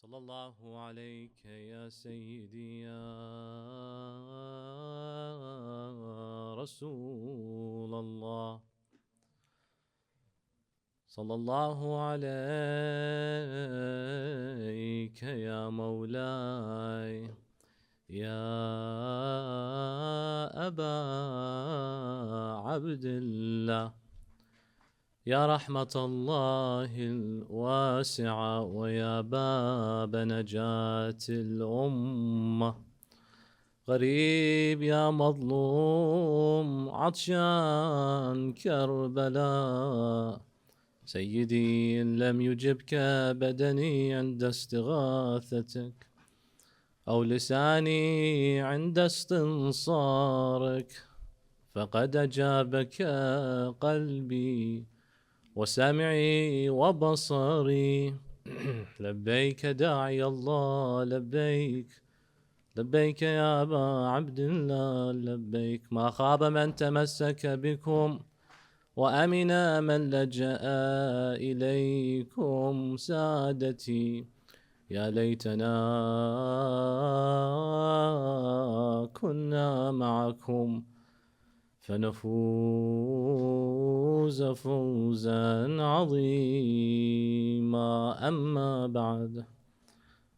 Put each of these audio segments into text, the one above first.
صلى الله عليك يا سيدي يا رسول الله. صلى الله عليك يا مولاي يا أبا عبد الله، يا رحمة الله الواسعة ويا باب نجاة الأمة. غريب يا مظلوم عطشان كربلاء، سيدي إن لم يجبك بدني عند استغاثتك أو لساني عند استنصارك، فقد أجابك قلبي وسمعي وبصري. لبيك داعي الله، لبيك لبيك يا أبا عبد الله، لبيك. ما خاب من تمسك بكم وأمن من لجأ إليكم سادتي. يا ليتنا كنا معكم فنفوز فوزا عظيما. أما بعد،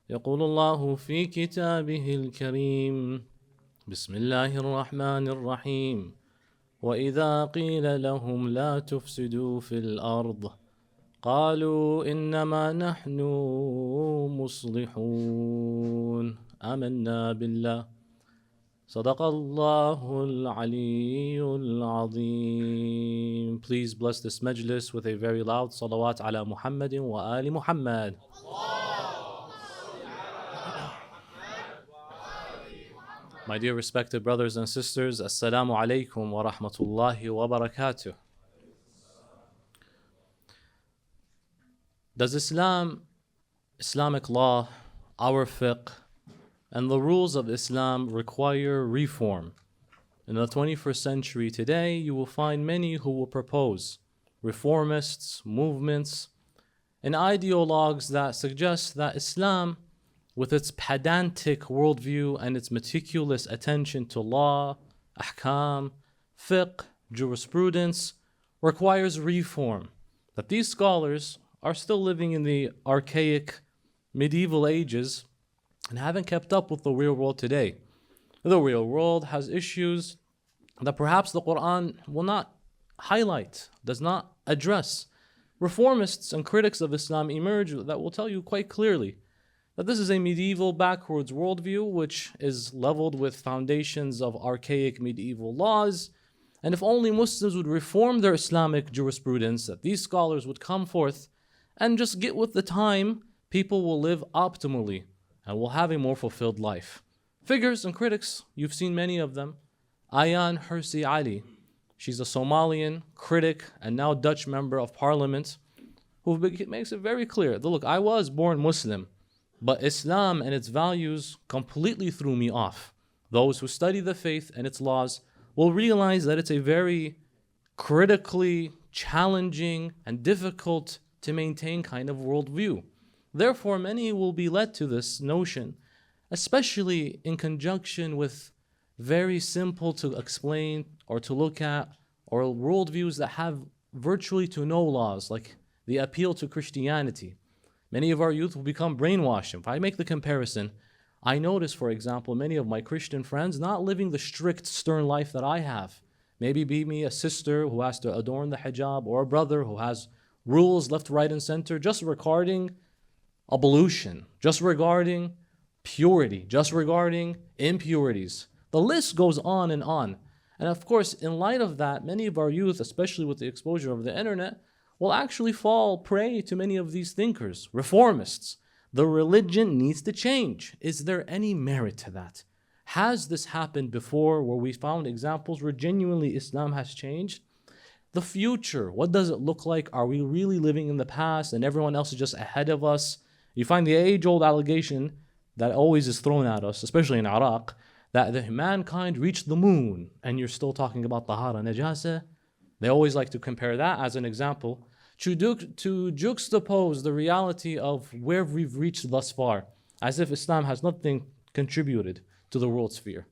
يقول الله في كتابه الكريم: بسم الله الرحمن الرحيم. وإذا قيل لهم لا تفسدوا في الأرض قالوا إنما نحن مصلحون. آمنا بالله. صدق الله العلي العظيم. Please bless this majlis with a very loud salawat ala Muhammadin wa ali Muhammad. My dear respected brothers and sisters, Assalamu alaikum wa rahmatullahi wa barakatuh. Does Islamic law, our fiqh, and the rules of Islam require reform? In the 21st century today, you will find many who will propose reformists, movements, and ideologues that suggest that Islam, with its pedantic worldview and its meticulous attention to law, ahkam, fiqh, jurisprudence, requires reform. That these scholars are still living in the archaic medieval ages and haven't kept up with the real world today. The real world has issues that perhaps the Quran will not highlight, does not address. Reformists and critics of Islam emerge that will tell you quite clearly that this is a medieval backwards worldview which is leveled with foundations of archaic medieval laws. And if only Muslims would reform their Islamic jurisprudence, that these scholars would come forth and just get with the time, people will live optimally and will have a more fulfilled life. Figures and critics, you've seen many of them. Ayaan Hirsi Ali, she's a Somalian critic and now Dutch member of parliament, who makes it very clear that, look, I was born Muslim, but Islam and its values completely threw me off. Those who study the faith and its laws will realize that it's a very critically challenging and difficult to maintain kind of worldview. Therefore, many will be led to this notion, especially in conjunction with very simple to explain or to look at, or worldviews that have virtually to no laws, like the appeal to Christianity. Many of our youth will become brainwashed. If I make the comparison, I notice, for example, many of my Christian friends not living the strict, stern life that I have. Maybe be me a sister who has to adorn the hijab, or a brother who has rules left, right, and center just regarding ablution, just regarding purity, just regarding impurities. The list goes on and on. And of course, in light of that, many of our youth, especially with the exposure of the internet, will actually fall prey to many of these thinkers, reformists. The religion needs to change. Is there any merit to that? Has this happened before where we found examples where genuinely Islam has changed? The future, what does it look like? Are we really living in the past and everyone else is just ahead of us? You find the age-old allegation that always is thrown at us, especially in Iraq, that mankind reached the moon and you're still talking about tahara najasa. They always like to compare that as an example to juxtapose the reality of where we've reached thus far, as if Islam has nothing contributed to the world sphere.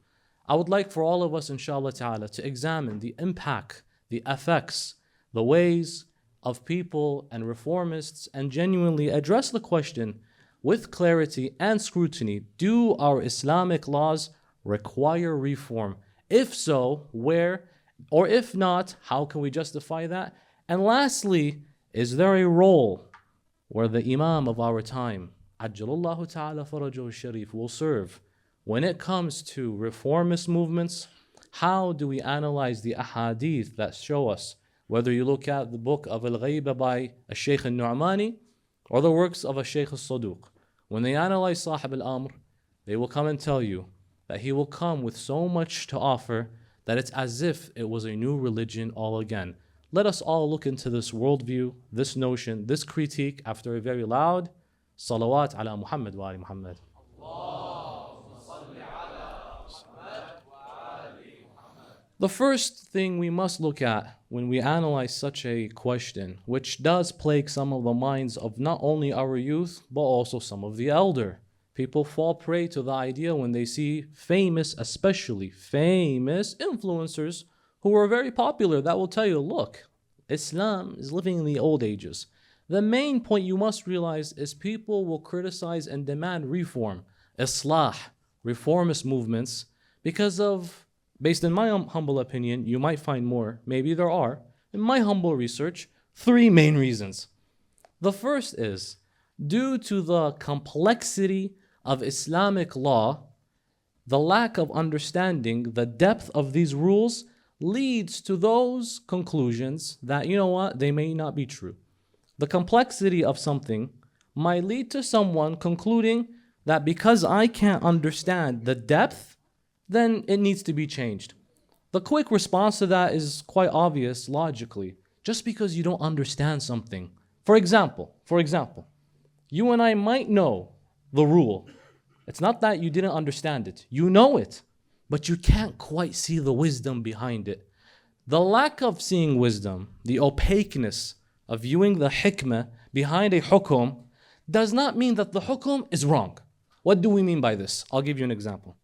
I would like for all of us, inshallah ta'ala, to examine the impact, the effects, the ways of people and reformists, and genuinely address the question with clarity and scrutiny: do our Islamic laws require reform? If so, where? Or if not, how can we justify that? And lastly, is there a role where the Imam of our time, Ajjalallahu ta'ala farajahu sharif, will serve when it comes to reformist movements? How do we analyze the ahadith that show us, whether you look at the book of Al-Ghayba by Shaykh al-Nu'mani or the works of Shaykh al-Saduq? When they analyze Sahib al-Amr, they will come and tell you that he will come with so much to offer that it's as if it was a new religion all again. Let us all look into this worldview, this notion, this critique after a very loud salawat ala Muhammad wa ali Muhammad. The first thing we must look at when we analyze such a question, which does plague some of the minds of not only our youth, but also some of the elder. People fall prey to the idea when they see famous, especially famous influencers who are very popular that will tell you, look, Islam is living in the old ages. The main point you must realize is people will criticize and demand reform, islah, reformist movements, because of, based in my humble opinion, you might find more, maybe there are, in my humble research, three main reasons. The first is, due to the complexity of Islamic law, the lack of understanding the depth of these rules leads to those conclusions that, you know what, they may not be true. The complexity of something might lead to someone concluding that because I can't understand the depth, then it needs to be changed. The quick response to that is quite obvious logically. Just because you don't understand something. For example, you and I might know the rule. It's not that you didn't understand it. You know it, but you can't quite see the wisdom behind it. The lack of seeing wisdom, the opaqueness of viewing the hikmah behind a hukum, does not mean that the hukum is wrong. What do we mean by this? I'll give you an example.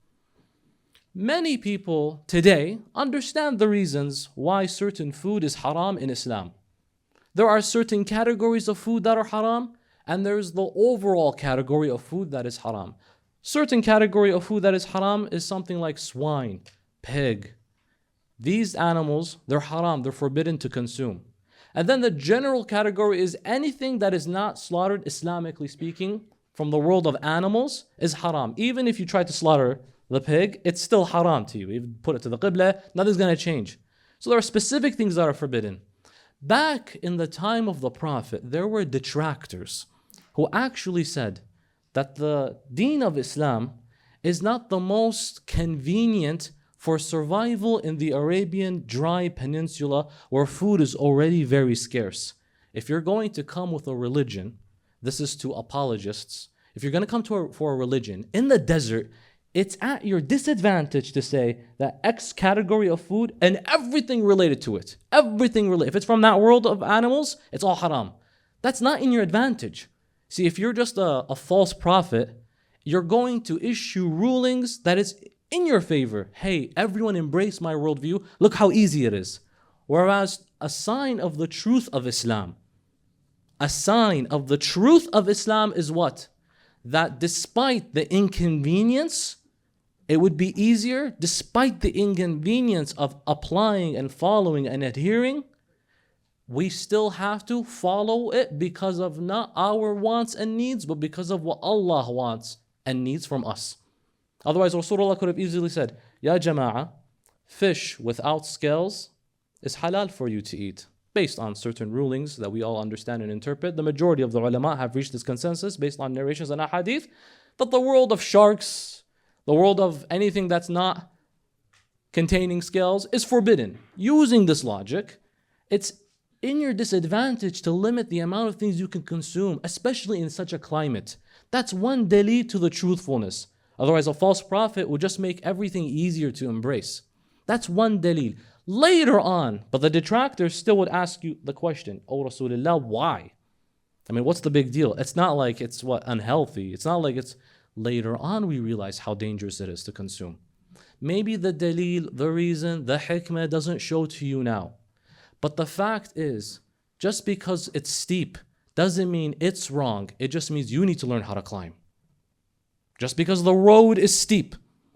Many people today understand the reasons why certain food is haram in Islam. There are certain categories of food that are haram, and there's the overall category of food that is haram. Certain category of food that is haram is something like swine, pig. These animals, they're haram, they're forbidden to consume. And then the general category is anything that is not slaughtered, Islamically speaking, from the world of animals is haram. Even if you try to slaughter the pig, it's still haram to you. You put it to the qibla, nothing's going to change. So there are specific things that are forbidden. Back in the time of the Prophet, there were detractors who actually said that the deen of Islam is not the most convenient for survival in the Arabian dry peninsula where food is already very scarce. If you're going to come with a religion, this is to apologists, if you're going to come for a religion in the desert, it's at your disadvantage to say that X category of food and everything related to it, if it's from that world of animals, it's all haram. That's not in your advantage. See, if you're just a false prophet, you're going to issue rulings that is in your favor. Hey, everyone embrace my worldview. Look how easy it is. Whereas a sign of the truth of Islam, is what? That despite the inconvenience, it would be easier, despite the inconvenience of applying and following and adhering, we still have to follow it because of not our wants and needs, but because of what Allah wants and needs from us. Otherwise, Rasulullah could have easily said, Ya Jama'ah, fish without scales is halal for you to eat. Based on certain rulings that we all understand and interpret, the majority of the ulama have reached this consensus based on narrations and ahadith that the world of sharks, the world of anything that's not containing scales is forbidden. Using this logic, it's in your disadvantage to limit the amount of things you can consume, especially in such a climate. That's one dalil to the truthfulness. Otherwise, a false prophet would just make everything easier to embrace. That's one dalil. Later on, but the detractors still would ask you the question, Oh Rasulullah, why? I mean, what's the big deal? It's not like it's unhealthy. It's not like it's later on we realize how dangerous it is to consume. Maybe the dalil, the reason, the hikmah doesn't show to you now. But the fact is, just because it's steep doesn't mean it's wrong. It just means you need to learn how to climb. Just because the road is steep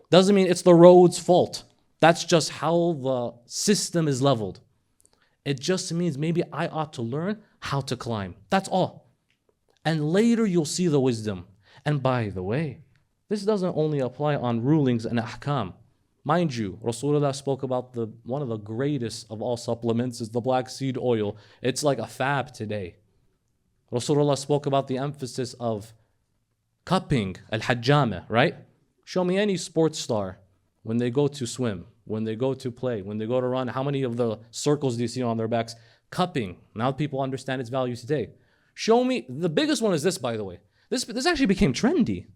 doesn't mean it's the road's fault. That's just how the system is leveled. It just means maybe I ought to learn how to climb. That's all. And later you'll see the wisdom. And by the way, this doesn't only apply on rulings and ahkam. Mind you, Rasulullah spoke about one of the greatest of all supplements is the black seed oil. It's like a fab today. Rasulullah spoke about the emphasis of cupping, al-hajjama, right? Show me any sports star when they go to swim, when they go to play, when they go to run, how many of the circles do you see on their backs? Cupping. Now people understand its value today. Show me, the biggest one is this, by the way. This actually became trendy.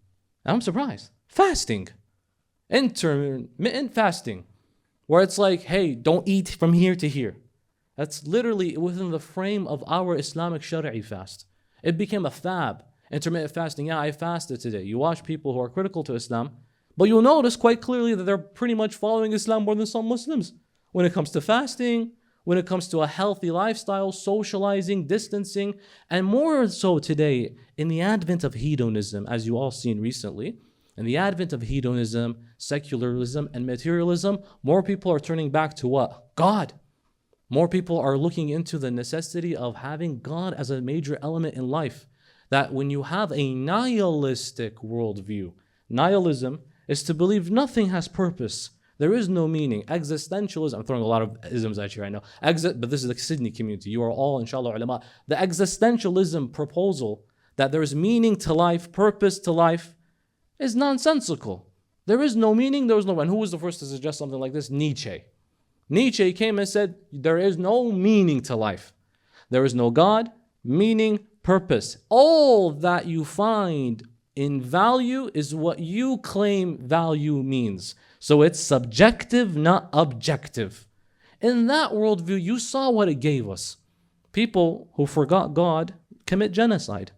I'm surprised. Fasting. Intermittent fasting. Where it's like, hey, don't eat from here to here. That's literally within the frame of our Islamic Shari'i fast. It became a fab. Intermittent fasting. Yeah, I fasted today. You watch people who are critical to Islam, but you'll notice quite clearly that they're pretty much following Islam more than some Muslims. When it comes to fasting, when it comes to a healthy lifestyle, socializing, distancing, and more so today in the advent of hedonism, as you all seen recently, in the advent of hedonism, secularism, and materialism, more people are turning back to what? God. More people are looking into the necessity of having God as a major element in life. That when you have a nihilistic worldview, nihilism is to believe nothing has purpose. There is no meaning. Existentialism, I'm throwing a lot of isms at you right now. But this is the Sydney community. You are all, inshallah, ulama. The existentialism proposal that there is meaning to life, purpose to life, is nonsensical. There is no meaning, there is no. And who was the first to suggest something like this? Nietzsche. Nietzsche came and said, there is no meaning to life. There is no God, meaning, purpose. All that you find in value is what you claim value means. So it's subjective, not objective. In that worldview, you saw what it gave us. People who forgot God commit genocide.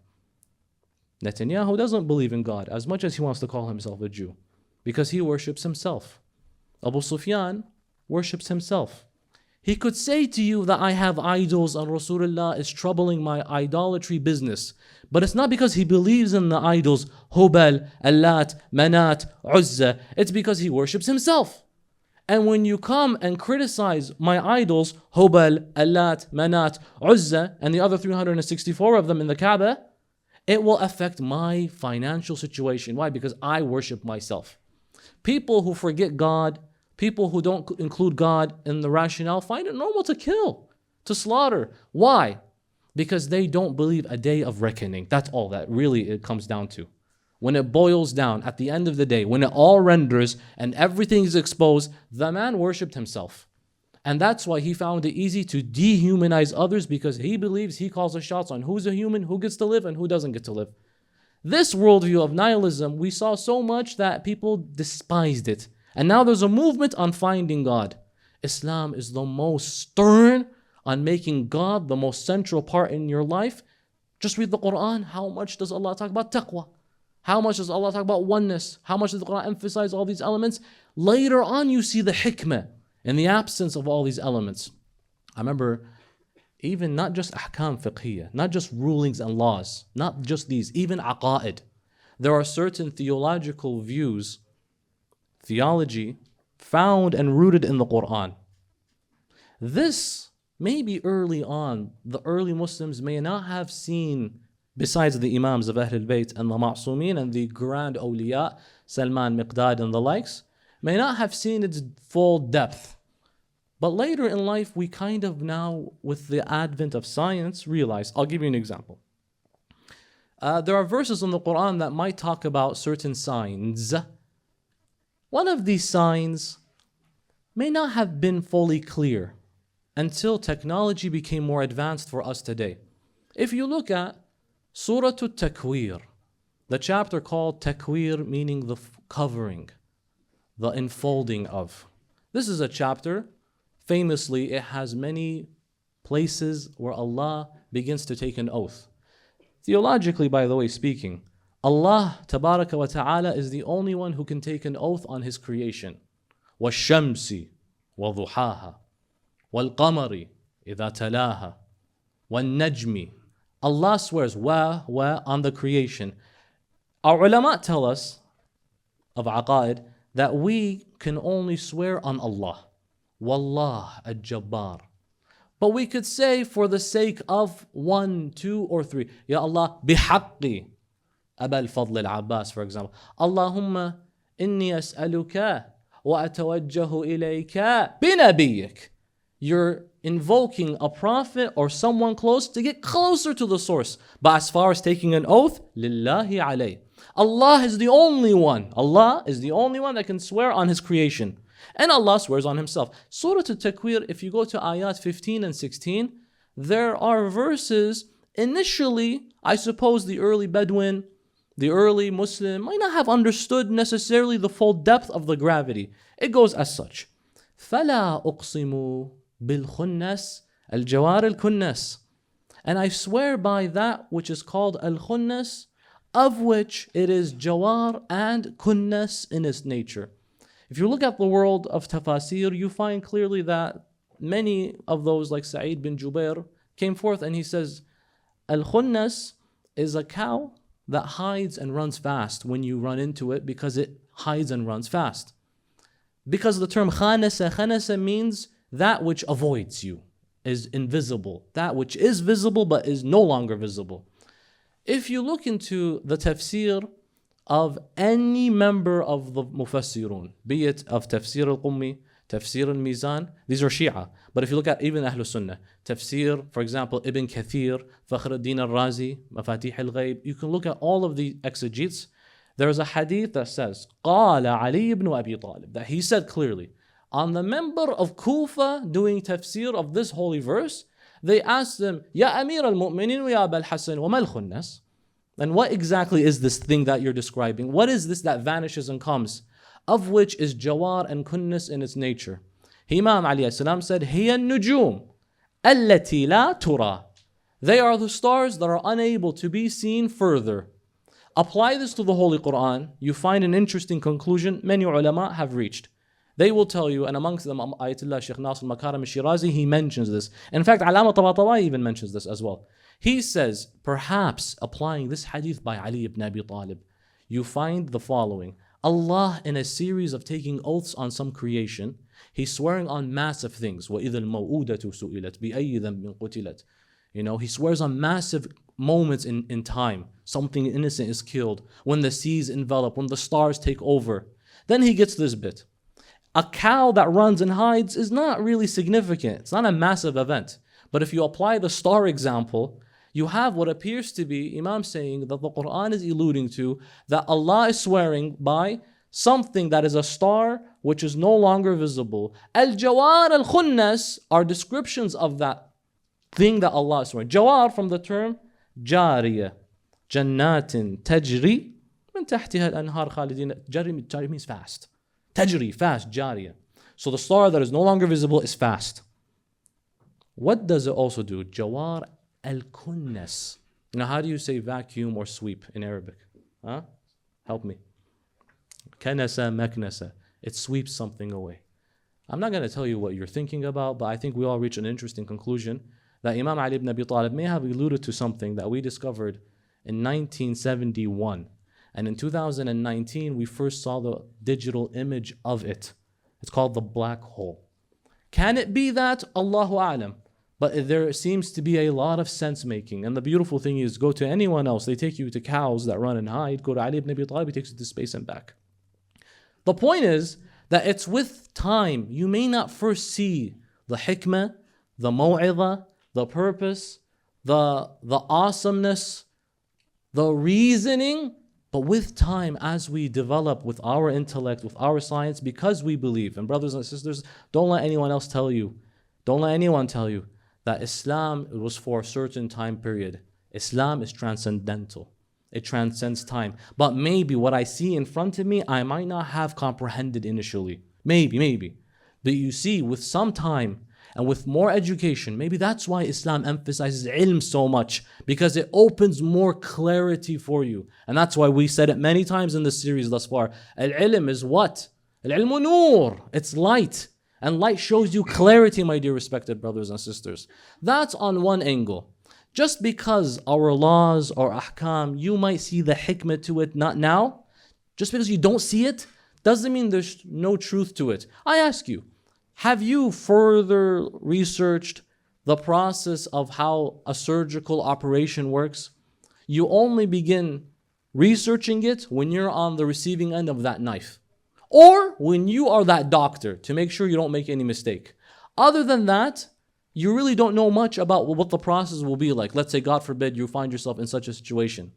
Netanyahu doesn't believe in God as much as he wants to call himself a Jew because he worships himself. Abu Sufyan worships himself. He could say to you that I have idols and Rasulullah is troubling my idolatry business. But it's not because he believes in the idols, Hubal, Allat, Manat, Uzza. It's because he worships himself. And when you come and criticize my idols, Hubal, Allat, Manat, Uzza, and the other 364 of them in the Kaaba, it will affect my financial situation. Why? Because I worship myself. People who forget God, people who don't include God in the rationale find it normal to kill, to slaughter. Why? Because they don't believe a day of reckoning. That's all that really it comes down to. When it boils down at the end of the day, when it all renders and everything is exposed, the man worshipped himself. And that's why he found it easy to dehumanize others because he believes he calls the shots on who's a human, who gets to live, and who doesn't get to live. This worldview of nihilism, we saw so much that people despised it. And now there's a movement on finding God. Islam is the most stern on making God the most central part in your life. Just read the Quran. How much does Allah talk about taqwa? How much does Allah talk about oneness? How much does the Quran emphasize all these elements? Later on, you see the hikmah in the absence of all these elements. I remember even not just ahkam fiqhiyya, not just rulings and laws, not just these, even aqa'id. There are certain theological views, theology, found and rooted in the Quran. This, maybe early on, the early Muslims may not have seen, besides the Imams of Ahlul Bayt and the Ma'sumin and the grand awliya, Salman, Miqdad and the likes, may not have seen its full depth. But later in life, we kind of now, with the advent of science, realize. I'll give you an example. There are verses in the Quran that might talk about certain signs. One of these signs may not have been fully clear until technology became more advanced for us today. If you look at Surah At-Takwir, the chapter called Takwir, meaning the covering, the enfolding of. This is a chapter famously, it has many places where Allah begins to take an oath. Theologically, by the way, speaking, Allah tabaraka wa ta'ala is the only one who can take an oath on His creation. وَالشَّمْسِ وَضُحَاهَا وَالْقَمَرِ إِذَا تَلَاهَا وَالنَّجْمِ. Allah swears on the creation. Our ulama tell us of aqaid that we can only swear on Allah. Wallah al-Jabbar. But we could say for the sake of 1, 2, or 3, Ya Allah, bihaqqi Abul Fadl al-Abbas, for example. Allahumma inni as'aluka wa atawajjahu ilayka binabiyik. You're invoking a prophet or someone close to get closer to the source. But as far as taking an oath, lillahi alayh. Allah is the only one. Allah is the only one that can swear on His creation. And Allah swears on Himself. Surah At-Takwir, if you go to ayat 15 and 16, there are verses, initially, I suppose the early Bedouin, the early Muslim might not have understood necessarily the full depth of the gravity. It goes as such. فَلَا أُقْسِمُ بِالْخُنَّسِ الْجَوَارِ الْكُنَّسِ. And I swear by that which is called al-khunnas, of which it is jawar and kunnas in its nature. If you look at the world of tafasir, you find clearly that many of those, like Sa'id bin Jubair, came forth and he says, Al-Khunnas is a cow that hides and runs fast when you run into it because it hides and runs fast. Because the term khanasa means that which avoids you, is invisible. That which is visible but is no longer visible. If you look into the tafsir of any member of the Mufassirun, be it of Tafsir al-Qummi, Tafsir al-Mizan, these are Shia. But if you look at even Ahlul Sunnah, Tafsir, for example, Ibn Kathir, Fakhr al-Din al-Razi, Mafatih al-Ghayb, you can look at all of the exegetes. There is a hadith that says, قال Ali ibn Abi Talib, that he said clearly, on the member of Kufa doing tafsir of this holy verse, they asked them, Ya Amir al-Mu'minin wa Ya Abul Hassan, wa mal khunnas? And what exactly is this thing that you're describing? What is this that vanishes and comes? Of which is jawar and kunnas in its nature. Imam Ali salam said, Hiya nujum allati la tura. They are the stars that are unable to be seen further. Apply this to the Holy Quran, you find an interesting conclusion many ulama have reached. They will tell you, and amongst them Ayatollah Shaykh Nasr al-Makaram al-Shirazi, he mentions this. In fact, Alama Tabatabai even mentions this as well. He says, perhaps applying this hadith by Ali ibn Abi Talib, you find the following. Allah, in a series of taking oaths on some creation, He's swearing on massive things. وَإِذَا الْمَوْءُودَةُ سُئِلَتْ بِأَيِّ ذَنْبٍ قُتِلَتْ. He swears on massive moments in time. Something innocent is killed. When the seas envelop, when the stars take over. Then he gets this bit. A cow that runs and hides is not really significant. It's not a massive event. But if you apply the star example, you have what appears to be Imam saying that the Quran is alluding to that Allah is swearing by something that is a star which is no longer visible. Al-Jawar al-Khunnas are descriptions of that thing that Allah is swearing. Jawar from the term Jariya. Jannatin tajri min tahtiha al-anhar khalidin. Jari means fast. Tajri, fast, Jariya. So the star that is no longer visible is fast. What does it also do? Jawar al-Kunnas. Now, how do you say vacuum or sweep in Arabic? Huh? Help me. Kanasa, maknasa. It sweeps something away. I'm not going to tell you what you're thinking about, but I think we all reach an interesting conclusion that Imam Ali ibn Abi Talib may have alluded to something that we discovered in 1971. And in 2019, we first saw the digital image of it. It's called the black hole. Can it be that? Allahu A'lam. But there seems to be a lot of sense making. And the beautiful thing is, go to anyone else. They take you to cows that run and hide. Go to Ali ibn Abi Talib, he takes you to space and back. The point is that it's with time. You may not first see the hikmah, the maw'idha, the purpose, the awesomeness, the reasoning. But with time, as we develop with our intellect, with our science, because we believe, and brothers and sisters, don't let anyone else tell you, don't let anyone tell you that Islam was for a certain time period. Islam is transcendental. It transcends time. But maybe what I see in front of me, I might not have comprehended initially. Maybe. But you see, with some time and with more education, maybe that's why Islam emphasizes ilm so much, because it opens more clarity for you. And that's why we said it many times in this series thus far. Al-ilm is what? Al-ilmu nur. It's light. And light shows you clarity, my dear respected brothers and sisters. That's on one angle. Just because our laws or ahkam, you might see the hikmah to it, not now. Just because you don't see it, doesn't mean there's no truth to it. I ask you, have you further researched the process of how a surgical operation works? You only begin researching it when you're on the receiving end of that knife, or when you are that doctor, to make sure you don't make any mistake. Other than that, you really don't know much about what the process will be like. Let's say, God forbid, you find yourself in such a situation.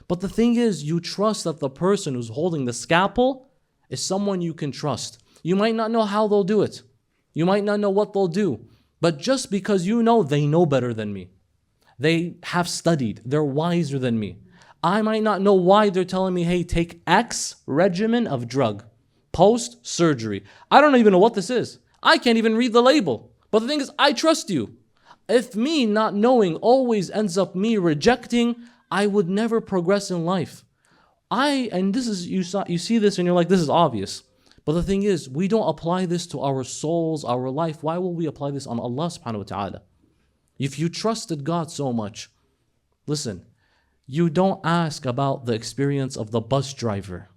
But the thing is, you trust that the person who's holding the scalpel is someone you can trust. You might not know how they'll do it. You might not know what they'll do. But just because you know, they know better than me. They have studied. They're wiser than me. I might not know why they're telling me, hey, take X regimen of drug, post-surgery. I don't even know what this is. I can't even read the label. But the thing is, I trust you. If me not knowing always ends up me rejecting, I would never progress in life. And this is, you see this and you're like, this is obvious. But the thing is, we don't apply this to our souls, our life. Why will we apply this on Allah subhanahu wa ta'ala? If you trusted God so much, listen, you don't ask about the experience of the bus driver,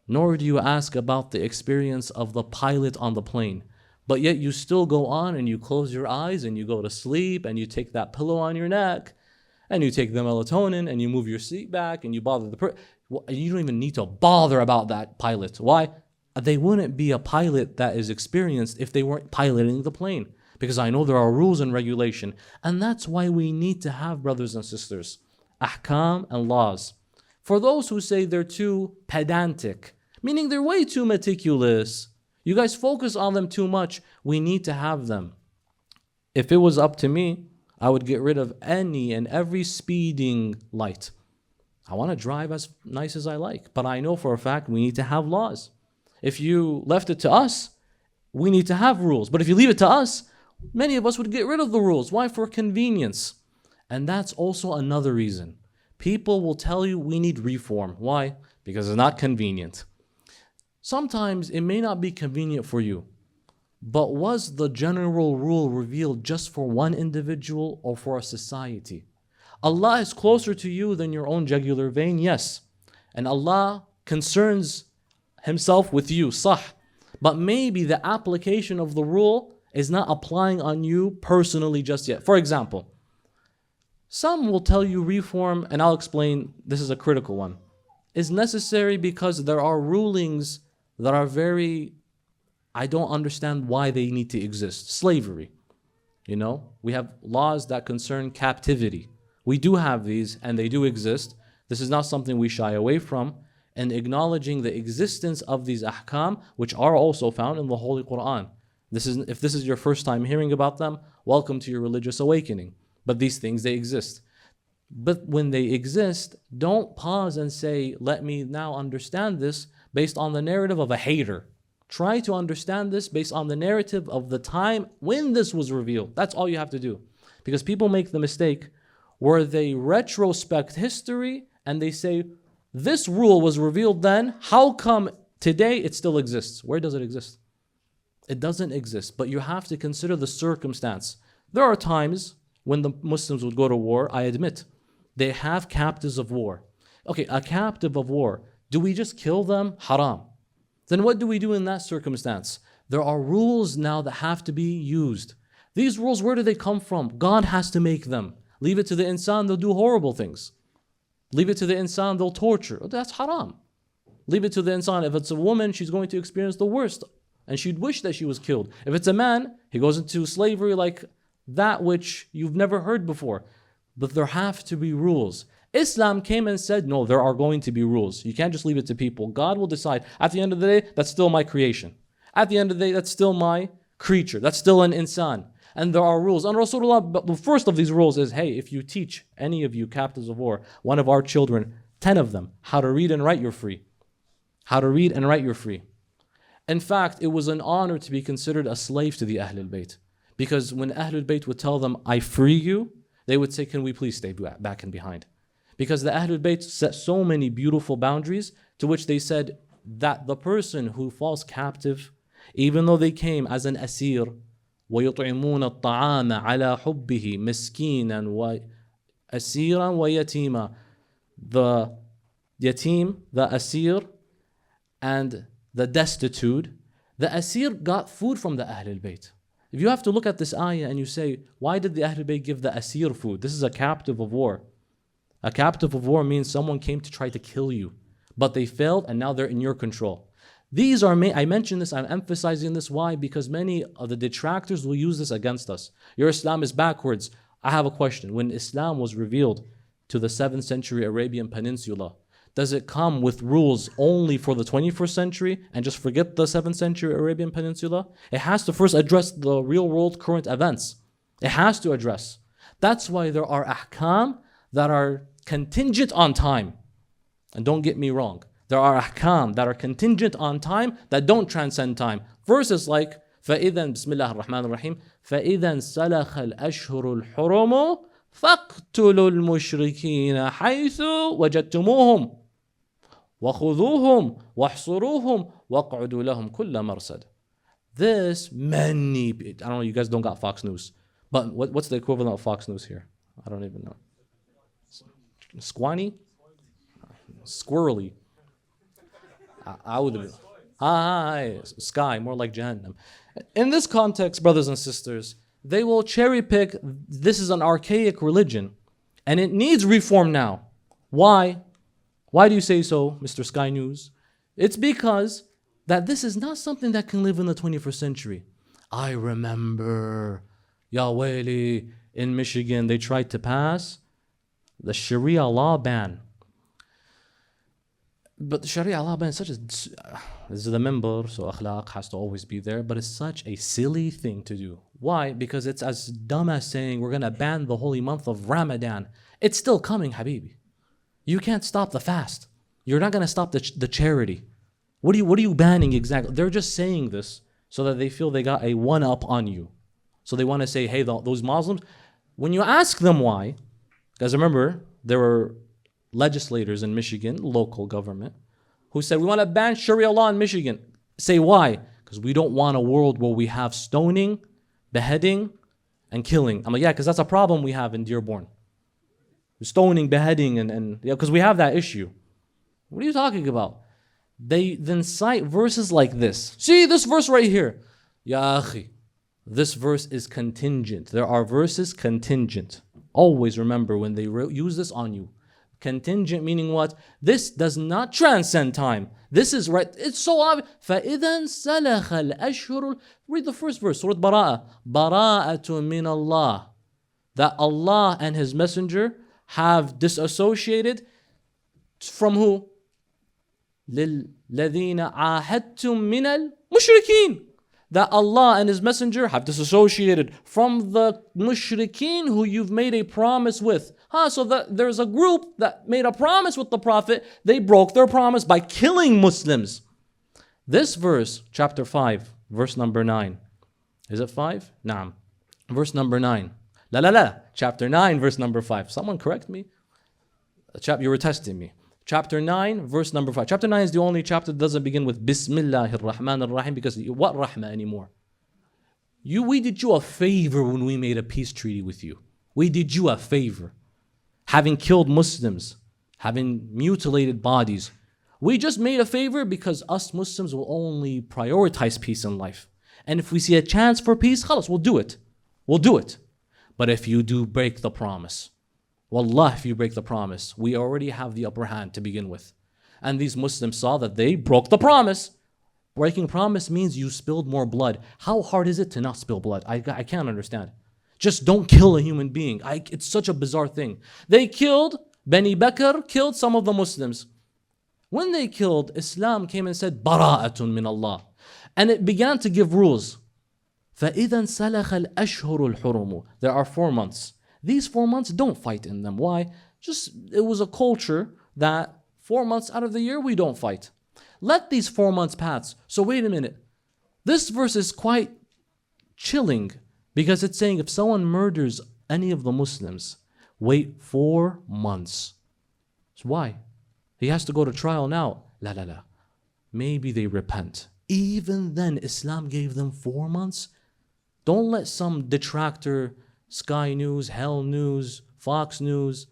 nor do you ask about the experience of the pilot on the plane. But yet you still go on and you close your eyes and you go to sleep and you take that pillow on your neck and you take the melatonin and you move your seat back and you bother the person. You don't even need to bother about that pilot. Why? They wouldn't be a pilot that is experienced if they weren't piloting the plane. Because I know there are rules and regulation. And that's why we need to have, brothers and sisters, ahkam and laws. For those who say they're too pedantic, meaning they're way too meticulous, you guys focus on them too much, we need to have them. If it was up to me, I would get rid of any and every speeding light. I want to drive as nice as I like, but I know for a fact we need to have laws. If you left it to us, we need to have rules. But if you leave it to us, many of us would get rid of the rules. Why? For convenience. And that's also another reason. People will tell you we need reform. Why? Because it's not convenient. Sometimes it may not be convenient for you, but was the general rule revealed just for one individual or for a society? Allah is closer to you than your own jugular vein, yes. And Allah concerns Himself with you, sah. But maybe the application of the rule is not applying on you personally just yet. For example, some will tell you reform, and I'll explain, this is a critical one, is necessary because there are rulings that are I don't understand why they need to exist. Slavery. We have laws that concern captivity. We do have these and they do exist. This is not something we shy away from. And acknowledging the existence of these ahkam, which are also found in the Holy Quran. If this is your first time hearing about them, welcome to your religious awakening. But these things, they exist. But when they exist, don't pause and say, let me now understand this based on the narrative of a hater. Try to understand this based on the narrative of the time when this was revealed. That's all you have to do. Because people make the mistake where they retrospect history and they say, this rule was revealed then, how come today it still exists? Where does it exist? It doesn't exist, but you have to consider the circumstance. There are times when the Muslims would go to war, I admit, they have captives of war. Okay, a captive of war, do we just kill them? Haram. Then what do we do in that circumstance? There are rules now that have to be used. These rules, where do they come from? God has to make them. Leave it to the insan, they'll do horrible things. Leave it to the insan, they'll torture. That's haram. Leave it to the insan. If it's a woman, she's going to experience the worst. And she'd wish that she was killed. If it's a man, he goes into slavery like that which you've never heard before. But there have to be rules. Islam came and said, no, there are going to be rules. You can't just leave it to people. God will decide. At the end of the day, that's still my creation. At the end of the day, that's still my creature. That's still an insan. And there are rules. And Rasulullah, but the first of these rules is, hey, if you teach any of you captives of war, one of our children, 10 of them, how to read and write, you're free. How to read and write, you're free. In fact, it was an honor to be considered a slave to the Ahlul Bayt. Because when Ahlul Bayt would tell them, I free you, they would say, can we please stay back and behind? Because the Ahlul Bayt set so many beautiful boundaries to which they said that the person who falls captive, even though they came as an asir, وَيُطْعِمُونَ الطَّعَامَ عَلَى حُبِّهِ مِسْكِينًا وَأَسِيرًا وَيَتِيمًا. The yatim, the asir, and the destitute, the asir got food from the Ahlul Bayt. If you have to look at this ayah and you say, why did the Ahlul Bayt give the asir food? This is a captive of war. A captive of war means someone came to try to kill you, but they failed and now they're in your control. These are, I mention this, I'm emphasizing this. Why? Because many of the detractors will use this against us. Your Islam is backwards. I have a question. When Islam was revealed to the 7th century Arabian Peninsula, does it come with rules only for the 21st century and just forget the 7th century Arabian Peninsula? It has to first address the real world current events. It has to address. That's why there are ahkam that are contingent on time. And don't get me wrong. There are ahkam that are contingent on time that don't transcend time. Verses like, فَإِذَا بسم الله الرحمن الرحيم فَإِذَا سَلَخَ الْأَشْهُرُ الْحُرُمُ فَاقْتُلُوا الْمُشْرِكِينَ حَيْثُ وَجَدْتُمُوهُمْ وَخُذُوهُمْ وَاحْصُرُوهُمْ وَاقْعُدُوا لَهُمْ كُلَّ مَرْصَدٍ. This many, I don't know, you guys don't got Fox News. But what's the equivalent of Fox News here? I don't even know. Squanny? Squirrely. I would sky, more like Jahannam. In this context, brothers and sisters, they will cherry pick, this is an archaic religion and it needs reform now. Why? Why do you say so, Mr. Sky News? It's because that this is not something that can live in the 21st century. I remember, Ya Waili, in Michigan, they tried to pass the Sharia law ban. But the Sharia law ban is such a, this is the member, so akhlaq has to always be there, but it's such a silly thing to do. Why? Because it's as dumb as saying we're going to ban the holy month of Ramadan. It's still coming, Habibi. You can't stop the fast. You're not going to stop the charity. What are you banning exactly? They're just saying this so that they feel they got a one-up on you. So they want to say, hey, those Muslims, when you ask them why, because remember, there were legislators in Michigan, local government, who said, we want to ban Sharia law in Michigan. Say why? Because we don't want a world where we have stoning, beheading, and killing. I'm like, yeah, because that's a problem we have in Dearborn. Stoning, beheading, and yeah, because we have that issue. What are you talking about? They then cite verses like this. See this verse right here. Ya akhi, this verse is contingent. There are verses contingent. Always remember when they use this on you. Contingent meaning what? This does not transcend time. This is right. It's so obvious. فَإِذَا سَلَخَ الْأَشْهُرُ. Read the first verse. Surah Bara'ah. بَرَاءَةٌ مِّنَ اللَّهِ. That Allah and His Messenger have disassociated from who? لِلَّذِينَ عَاهَدْتُم مِّنَ الْمُشْرِكِينَ. That Allah and His Messenger have disassociated from the mushrikeen who you've made a promise with. So that there's a group that made a promise with the Prophet. They broke their promise by killing Muslims. This verse, chapter 5, verse number 9. Is it 5? Naam. Verse number 9. La. Chapter 9, verse number 5. Someone correct me. You were testing me. Chapter 9, verse number 5. Chapter 9 is the only chapter that doesn't begin with Bismillahir Rahmanir Rahim, because what rahmah anymore? We did you a favor when we made a peace treaty with you. We did you a favor. Having killed Muslims, having mutilated bodies. We just made a favor because us Muslims will only prioritize peace in life. And if we see a chance for peace, khalas, we'll do it. We'll do it. But if you do break the promise, wallah, if you break the promise, we already have the upper hand to begin with. And these Muslims saw that they broke the promise. Breaking promise means you spilled more blood. How hard is it to not spill blood? I can't understand. Just don't kill a human being. It's such a bizarre thing. They killed, Bani Bakr killed some of the Muslims. When they killed, Islam came and said, Bara'atun min Allah. And it began to give rules. فَإِذَا سَلَخَ الْأَشْهُرُ الْحُرُمُ. There are 4 months. These 4 months, don't fight in them. Why? It was a culture that 4 months out of the year, we don't fight. Let these 4 months pass. So wait a minute. This verse is quite chilling because it's saying if someone murders any of the Muslims, wait 4 months. So why? He has to go to trial now. La la la. Maybe they repent. Even then, Islam gave them 4 months. Don't let some detractor, Sky News, Hell News, Fox News,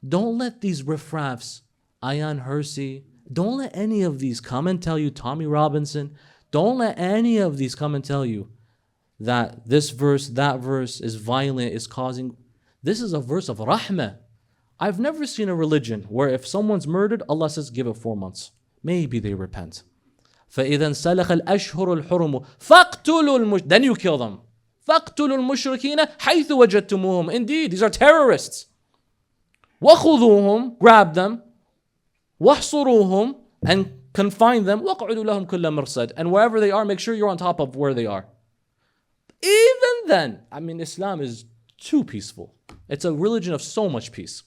don't let these riffraffs, Ayan Hersey, don't let any of these come and tell you, Tommy Robinson, don't let any of these come and tell you that this verse, that verse is violent, is causing. This is a verse of rahmah. I've never seen a religion where if someone's murdered, Allah says, give it 4 months. Maybe they repent. فَإِذَا انْسَلَخَ الْأَشْهُرُ الْحُرُمُ فَاقْتُلُوا Then you kill them. فَاقْتُلُوا الْمُشْرِكِينَ حَيْثُ وَجَدْتُمُوهُم. Indeed, these are terrorists. وَخُذُوهُم. Grab them. وَاحْصُرُوهُم. And confine them. وَاقْعُدُوا لَهُمْ كُلَّ مِرْصَدٍ. And wherever they are, make sure you're on top of where they are. Even then, Islam is too peaceful. It's a religion of so much peace.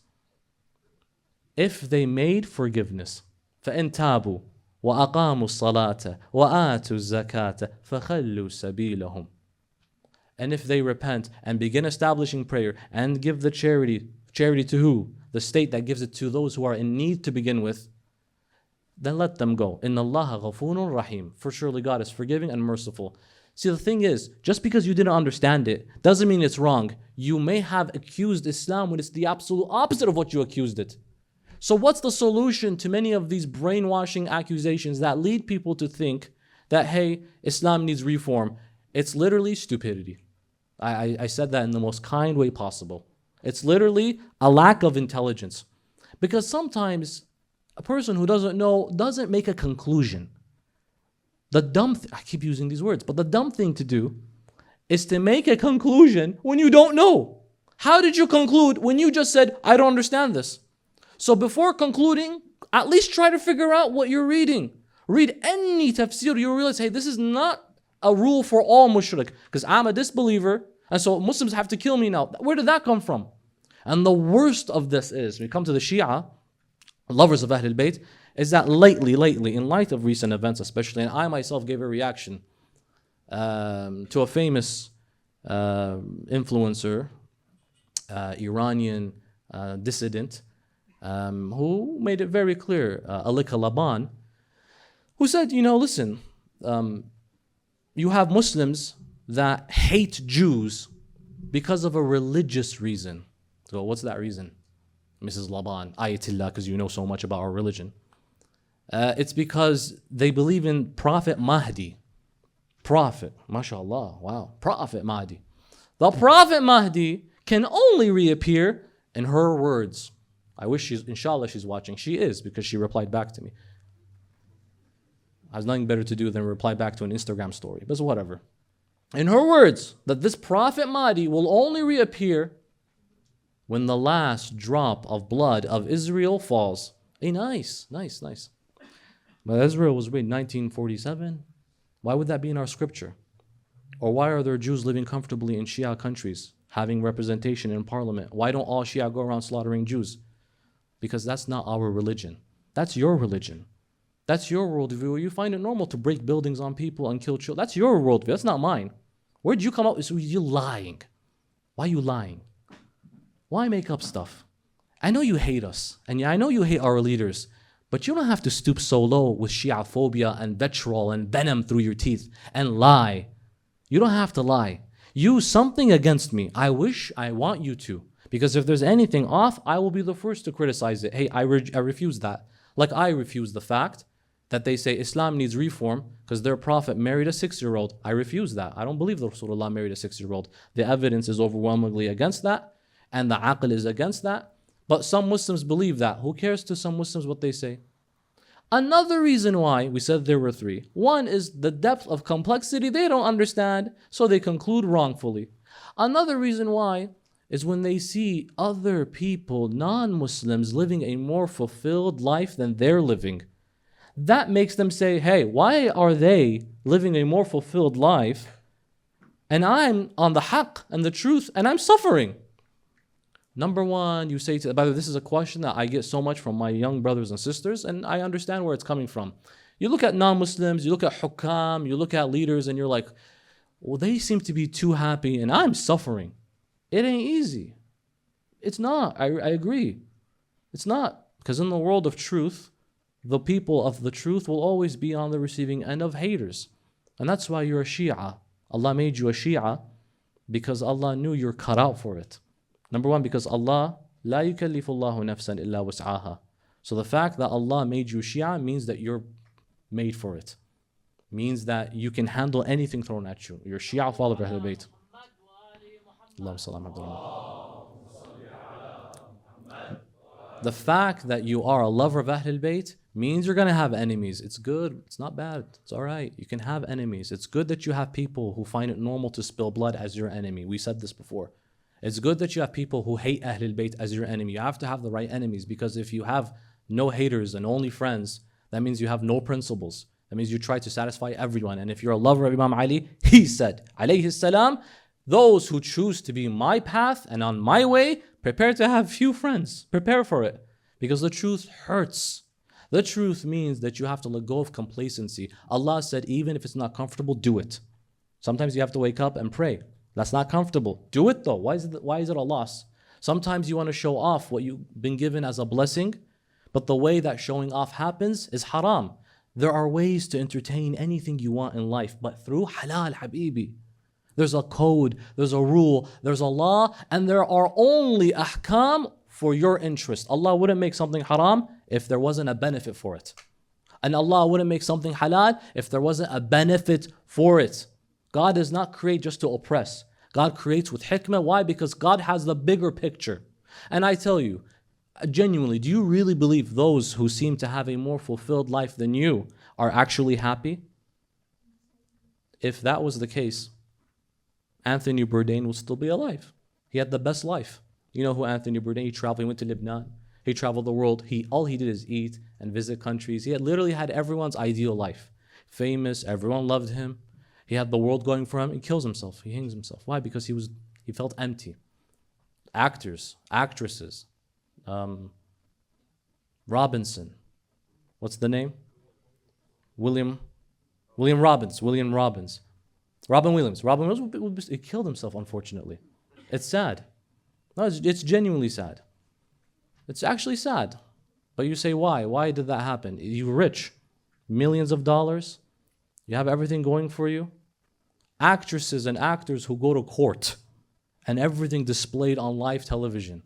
If they made forgiveness, فَإِن تَابُوا وَأَقَامُوا الصَّلَاةَ وَآتُوا الزَّكَاةَ فَخَلُّوا سَبِيلَهُم. And if they repent and begin establishing prayer and give the charity to who? The state that gives it to those who are in need to begin with, then let them go. إِنَّ اللَّهَ غَفُورٌ رَحِيمٌ. For surely God is forgiving and merciful. See, the thing is, just because you didn't understand it doesn't mean it's wrong. You may have accused Islam when it's the absolute opposite of what you accused it. So what's the solution to many of these brainwashing accusations that lead people to think that, hey, Islam needs reform? It's literally stupidity. I said that in the most kind way possible. It's literally a lack of intelligence. Because sometimes a person who doesn't know doesn't make a conclusion. I keep using these words, but the dumb thing to do is to make a conclusion when you don't know. How did you conclude when you just said, I don't understand this? So before concluding, at least try to figure out what you're reading. Read any tafsir, you'll realize, hey, this is not a rule for all mushrik, because I'm a disbeliever, and so Muslims have to kill me now. Where did that come from? And the worst of this is, when we come to the Shia, lovers of Ahlul Bayt, is that lately, in light of recent events especially, and I myself gave a reaction to a famous influencer, Iranian dissident, who made it very clear, Alika Laban, who said, listen, you have Muslims that hate Jews because of a religious reason. So what's that reason? Mrs. Laban, Ayatillah, because you know so much about our religion. It's because they believe in Prophet Mahdi. Prophet, mashallah, wow, Prophet Mahdi. The Prophet Mahdi can only reappear in her words. I wish inshallah she's watching. She is, because she replied back to me. I has nothing better to do than reply back to an Instagram story, but whatever. In her words, that this Prophet Mahdi will only reappear when the last drop of blood of Israel falls. Hey, nice. But Israel was made in 1947. Why would that be in our scripture? Or why are there Jews living comfortably in Shia countries, having representation in parliament? Why don't all Shia go around slaughtering Jews? Because that's not our religion. That's your religion. That's your worldview. You find it normal to break buildings on people and kill children. That's your worldview. That's not mine. Where did you come up with? You're lying. Why are you lying? Why make up stuff? I know you hate us, and I know you hate our leaders, but you don't have to stoop so low with Shia phobia and vitriol and venom through your teeth and lie. You don't have to lie. Use something against me. I want you to. Because if there's anything off, I will be the first to criticize it. Hey, I refuse that. Like I refuse the fact that they say Islam needs reform because their prophet married a 6-year-old. I refuse that. I don't believe that Rasulullah married a 6-year-old. The evidence is overwhelmingly against that, and the aql is against that. But some Muslims believe that. Who cares to some Muslims what they say? Another reason why, we said there were 3. One is the depth of complexity they don't understand, so they conclude wrongfully. Another reason why is when they see other people, non-Muslims, living a more fulfilled life than they're living. That makes them say, hey, why are they living a more fulfilled life and I'm on the haqq and the truth and I'm suffering? Number one, you say to, by the way, this is a question that I get so much from my young brothers and sisters, and I understand where it's coming from. You look at non-Muslims, you look at hukam, you look at leaders, and you're like, well, they seem to be too happy, and I'm suffering. It ain't easy. It's not. I agree. It's not. Because in the world of truth, the people of the truth will always be on the receiving end of haters. And that's why you're a Shia. Allah made you a Shia because Allah knew you're cut out for it. Number one, because Allah, لا يكلف الله نفسا إلا وسعها. So the fact that Allah made you Shia means that you're made for it. Means that you can handle anything thrown at you. You're Shia follower of Ahlul Bayt. The fact that you are a lover of Ahlul Bayt means you're going to have enemies. It's good. It's not bad. It's all right. You can have enemies. It's good that you have people who find it normal to spill blood as your enemy. We said this before. It's good that you have people who hate Ahlul Bayt as your enemy. You have to have the right enemies, because if you have no haters and only friends, that means you have no principles. That means you try to satisfy everyone. And if you're a lover of Imam Ali, he said, alayhi salam, those who choose to be my path and on my way, prepare to have few friends. Prepare for it. Because the truth hurts. The truth means that you have to let go of complacency. Allah said, even if it's not comfortable, do it. Sometimes you have to wake up and pray. That's not comfortable. Do it though. Why is it a loss? Sometimes you want to show off what you've been given as a blessing, but the way that showing off happens is haram. There are ways to entertain anything you want in life, but through halal, habibi. There's a code, there's a rule, there's a law, and there are only ahkam for your interest. Allah wouldn't make something haram if there wasn't a benefit for it. And Allah wouldn't make something halal if there wasn't a benefit for it. God does not create just to oppress. God creates with hikmah. Why? Because God has the bigger picture. And I tell you, genuinely, do you really believe those who seem to have a more fulfilled life than you are actually happy? If that was the case, Anthony Bourdain would still be alive. He had the best life. You know who Anthony Bourdain? He traveled, he went to Lebanon. He traveled the world. All he did is eat and visit countries. He had literally had everyone's ideal life. Famous, everyone loved him. He had the world going for him. He kills himself. He hangs himself. Why? Because he felt empty. Actors, actresses, Robinson. What's the name? William Robbins. Robin Williams. He killed himself, unfortunately. It's sad. No, it's genuinely sad. It's actually sad. But you say, why? Why did that happen? You're rich. Millions of dollars. You have everything going for you. Actresses and actors who go to court and everything displayed on live television.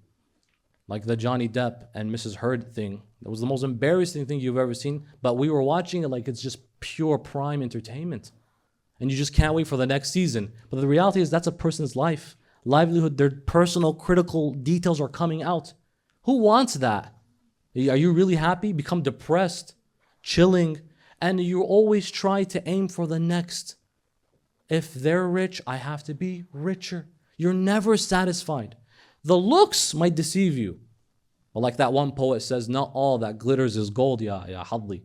Like the Johnny Depp and Mrs. Heard thing. It was the most embarrassing thing you've ever seen. But we were watching it like it's just pure prime entertainment. And you just can't wait for the next season. But the reality is that's a person's life. Livelihood, their personal critical details are coming out. Who wants that? Are you really happy? Become depressed, chilling, and you always try to aim for the next. If they're rich, I have to be richer. You're never satisfied. The looks might deceive you. But like that one poet says, not all that glitters is gold, ya hadli.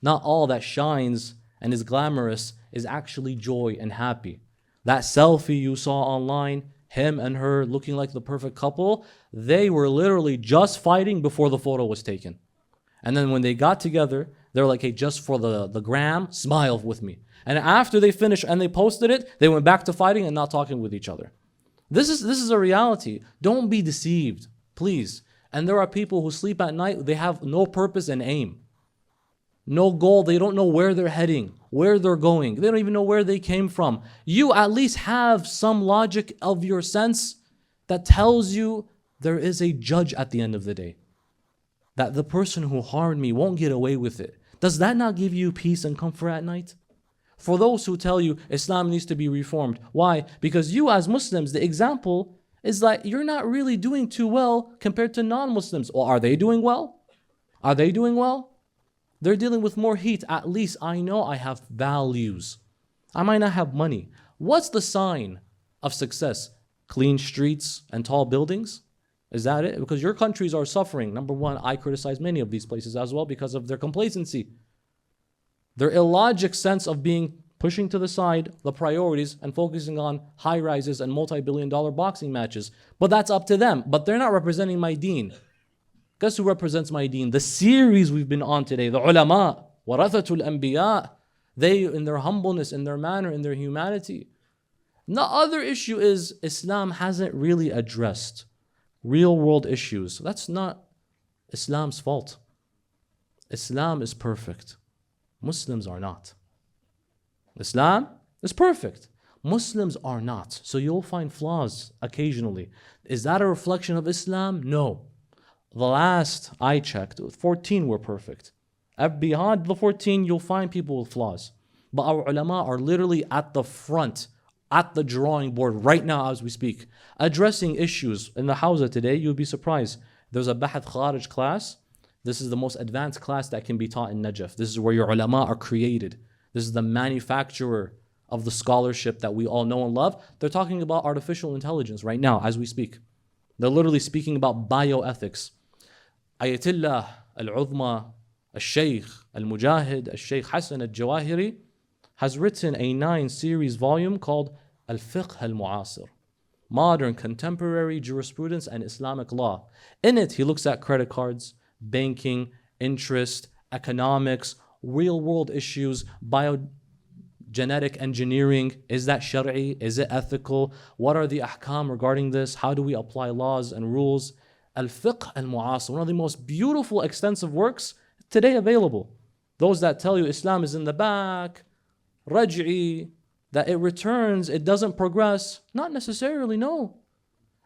Not all that shines and is glamorous is actually joy and happy. That selfie you saw online, him and her looking like the perfect couple, they were literally just fighting before the photo was taken. And then when they got together, they're like, hey, just for the gram, smile with me. And after they finished and they posted it, they went back to fighting and not talking with each other. This is a reality. Don't be deceived, please. And there are people who sleep at night, they have no purpose and aim. No goal, they don't know where they're heading, where they're going. They don't even know where they came from. You at least have some logic of your sense that tells you there is a judge at the end of the day. That the person who harmed me won't get away with it. Does that not give you peace and comfort at night? For those who tell you Islam needs to be reformed. Why? Because you as Muslims, the example is that you're not really doing too well compared to non-Muslims. Or are they doing well? Are they doing well? They're dealing with more heat. At least I know I have values. I might not have money. What's the sign of success? Clean streets and tall buildings? Is that it? Because your countries are suffering. Number one, I criticize many of these places as well because of their complacency. Their illogic sense of being pushing to the side the priorities and focusing on high rises and multi-billion-dollar boxing matches. But that's up to them. But they're not representing my deen. Guess who represents my deen? The series we've been on today, the ulama, warathatul anbiya. They, in their humbleness, in their manner, in their humanity. The other issue is Islam hasn't really addressed real world issues. That's not Islam's fault. Islam is perfect. Muslims are not. Islam is perfect. Muslims are not. So you'll find flaws occasionally. Is that a reflection of Islam? No. The last I checked, 14 were perfect. Beyond the 14, you'll find people with flaws. But our ulama are literally at the front, at the drawing board right now as we speak, addressing issues. In the Hawza today, you'll be surprised. There's a Bahath Kharij class. This is the most advanced class that can be taught in Najaf. This is where your ulama are created. This is the manufacturer of the scholarship that we all know and love. They're talking about artificial intelligence right now as we speak. They're literally speaking about bioethics. Ayatollah al-Uzma al-Shaykh al-Mujahid al-Shaykh Hassan al-Jawahiri has written a 9-series volume called Al-Fiqh al-Mu'asir, Modern Contemporary Jurisprudence and Islamic Law. In it, he looks at credit cards, banking, interest, economics, real-world issues, biogenetic engineering. Is that shari'i? Is it ethical? What are the ahkam regarding this? How do we apply laws and rules? Al-Fiqh al-Mu'asir, one of the most beautiful, extensive works today available. Those that tell you Islam is in the back, raj'i, that it returns, it doesn't progress, not necessarily, no.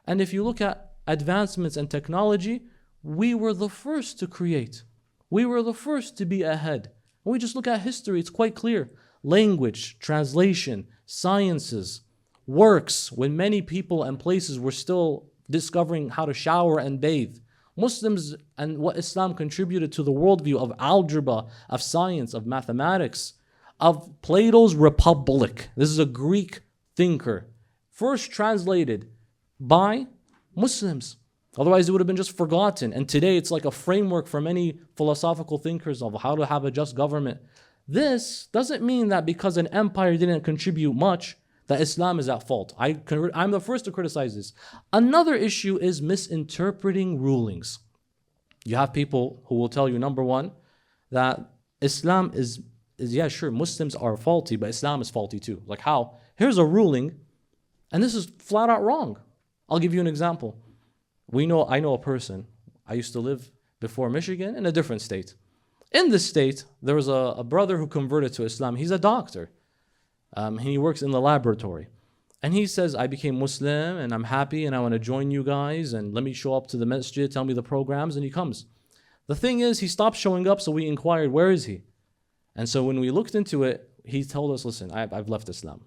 And if you look at advancements in technology, we were the first to create. We were the first to be ahead. When we just look at history, it's quite clear. Language, translation, sciences, works, when many people and places were still discovering how to shower and bathe. Muslims and what Islam contributed to the worldview of algebra, of science, of mathematics, of Plato's Republic. This is a Greek thinker, first translated by Muslims. Otherwise, it would have been just forgotten. And today, it's like a framework for many philosophical thinkers of how to have a just government. This doesn't mean that because an empire didn't contribute much, that Islam is at fault. I'm the first to criticize this. Another issue is misinterpreting rulings. You have people who will tell you, number one, that Islam is yeah, sure, Muslims are faulty, but Islam is faulty too. Like how? Here's a ruling, and this is flat out wrong. I'll give you an example. I know a person. I used to live before Michigan in a different state. In this state, there was a brother who converted to Islam. He's a doctor. He works in the laboratory. And he says, I became Muslim and I'm happy and I want to join you guys and let me show up to the masjid, tell me the programs, and he comes. The thing is, he stopped showing up, so we inquired, where is he? And so when we looked into it, he told us, listen, I've left Islam.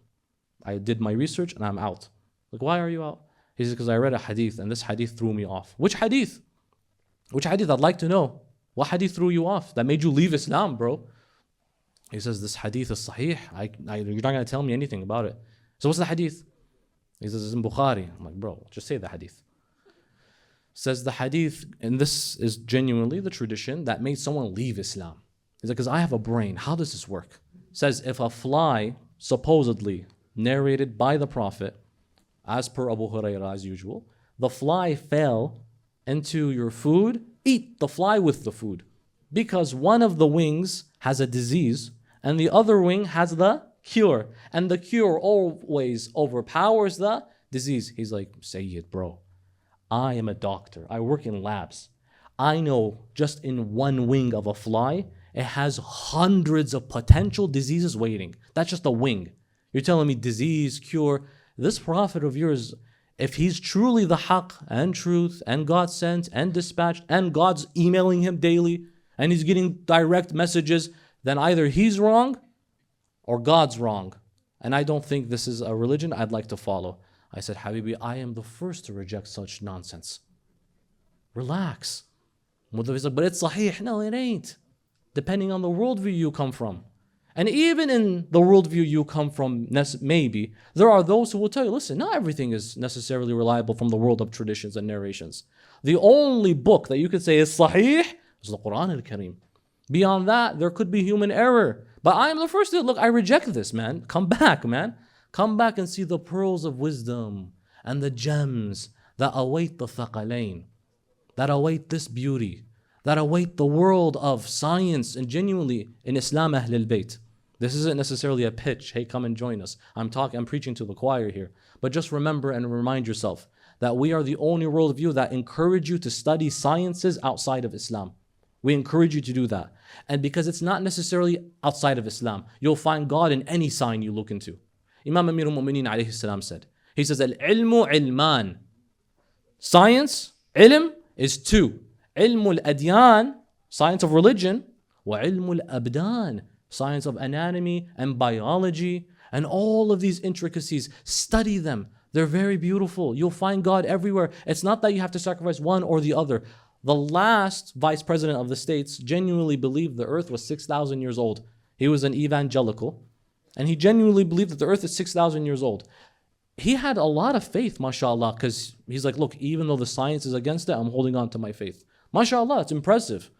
I did my research and I'm out. Like, why are you out? He said, because I read a hadith and this hadith threw me off. Which hadith? Which hadith? I'd like to know. What hadith threw you off? That made you leave Islam, bro. He says, this hadith is sahih. You're not going to tell me anything about it. So what's the hadith? He says, it's in Bukhari. I'm like, bro, just say the hadith. Says the hadith, and this is genuinely the tradition that made someone leave Islam. He's like, because I have a brain. How does this work? Says, if a fly, supposedly narrated by the Prophet, as per Abu Hurairah as usual, the fly fell into your food, eat the fly with the food. Because one of the wings has a disease and the other wing has the cure. And the cure always overpowers the disease. He's like, say it, bro. I am a doctor. I work in labs. I know just in one wing of a fly, it has hundreds of potential diseases waiting. That's just a wing. You're telling me disease, cure. This prophet of yours, if he's truly the haqq and truth and God sent and dispatched and God's emailing him daily and he's getting direct messages, then either he's wrong or God's wrong. And I don't think this is a religion I'd like to follow. I said, Habibi, I am the first to reject such nonsense. Relax. But it's sahih. No, it ain't. Depending on the worldview you come from. And even in the worldview you come from, maybe, there are those who will tell you, listen, not everything is necessarily reliable from the world of traditions and narrations. The only book that you could say is sahih is the Quran al-Kareem. Beyond that, there could be human error. But I am the first to look, I reject this, man. Come back, man. Come back and see the pearls of wisdom and the gems that await the thaqalain, that await this beauty, that await the world of science and genuinely in Islam Ahlul Bayt. This isn't necessarily a pitch. Hey, come and join us. I'm preaching to the choir here. But just remember and remind yourself that we are the only worldview that encourage you to study sciences outside of Islam. We encourage you to do that. And because it's not necessarily outside of Islam, you'll find God in any sign you look into. Imam Amir al-Mu'mineen alayhi salam said, he says, al-ilmu ilman. Science, ilm, is two. Ilmu al-adyan, science of religion, wa ilmu al-abdan, science of anatomy and biology, and all of these intricacies. Study them. They're very beautiful. You'll find God everywhere. It's not that you have to sacrifice one or the other. The last vice president of the States genuinely believed the earth was 6,000 years old. He was an evangelical, and he genuinely believed that the earth is 6,000 years old. He had a lot of faith, mashallah, because he's like, look, even though the science is against it, I'm holding on to my faith. Mashallah, it's impressive.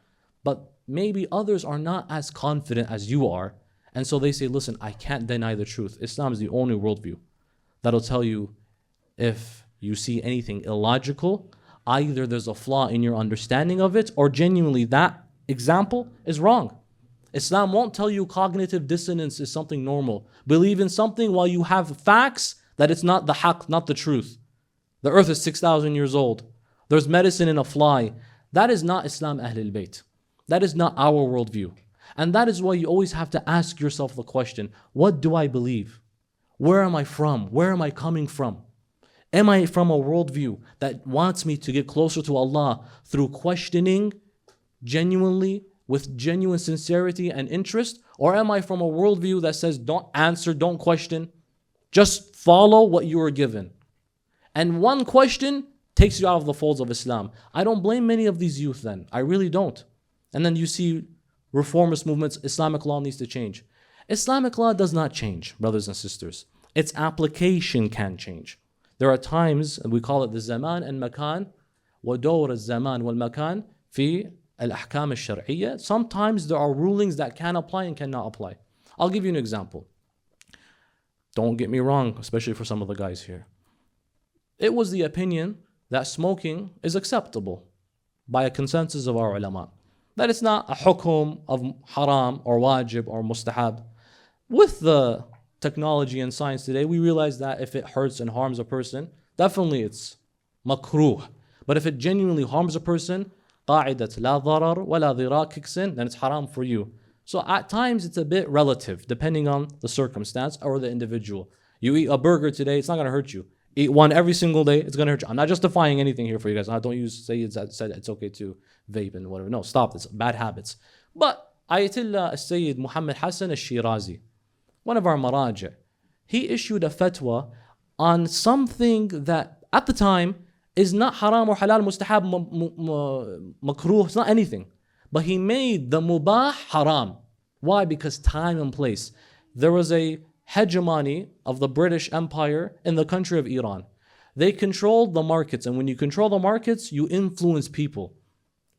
But maybe others are not as confident as you are, and so they say, listen, I can't deny the truth. Islam is the only worldview that'll tell you if you see anything illogical, either there's a flaw in your understanding of it, or genuinely that example is wrong. Islam won't tell you cognitive dissonance is something normal. Believe in something while you have facts that it's not the haqq, not the truth. The earth is 6,000 years old. There's medicine in a fly. That is not Islam Ahlul Bayt. That is not our worldview. And that is why you always have to ask yourself the question, what do I believe? Where am I from? Where am I coming from? Am I from a worldview that wants me to get closer to Allah through questioning genuinely, with genuine sincerity and interest? Or am I from a worldview that says, don't answer, don't question, just follow what you were given? And one question takes you out of the folds of Islam. I don't blame many of these youth then. I really don't. And then you see reformist movements, Islamic law needs to change. Islamic law does not change, brothers and sisters. Its application can change. There are times, and we call it the zaman and makan, ودور الزمان والمكان في الأحكام الشرعية. Sometimes there are rulings that can apply and cannot apply. I'll give you an example. Don't get me wrong, especially for some of the guys here. It was the opinion that smoking is acceptable by a consensus of our ulama. That it's not a hukum of haram or wajib or mustahab. With the technology and science today, we realize that if it hurts and harms a person, definitely it's makruh. But if it genuinely harms a person, قاعدة لا ضرر ولا ضرار kicks in, then it's haram for you. So at times it's a bit relative, depending on the circumstance or the individual. You eat a burger today, it's not going to hurt you. Eat one every single day, it's going to hurt you. I'm not justifying anything here for you guys. I don't use Sayyids that said it's okay to vape and whatever. No, stop this. Bad habits. But Ayatollah Sayyid Mohammed Hassan Alsheraa, one of our maraji', he issued a fatwa on something that at the time is not haram or halal, mustahab, makruh, it's not anything. But he made the mubah haram. Why? Because time and place. There was a hegemony of the British Empire in the country of Iran. They controlled the markets, and when you control the markets, you influence people.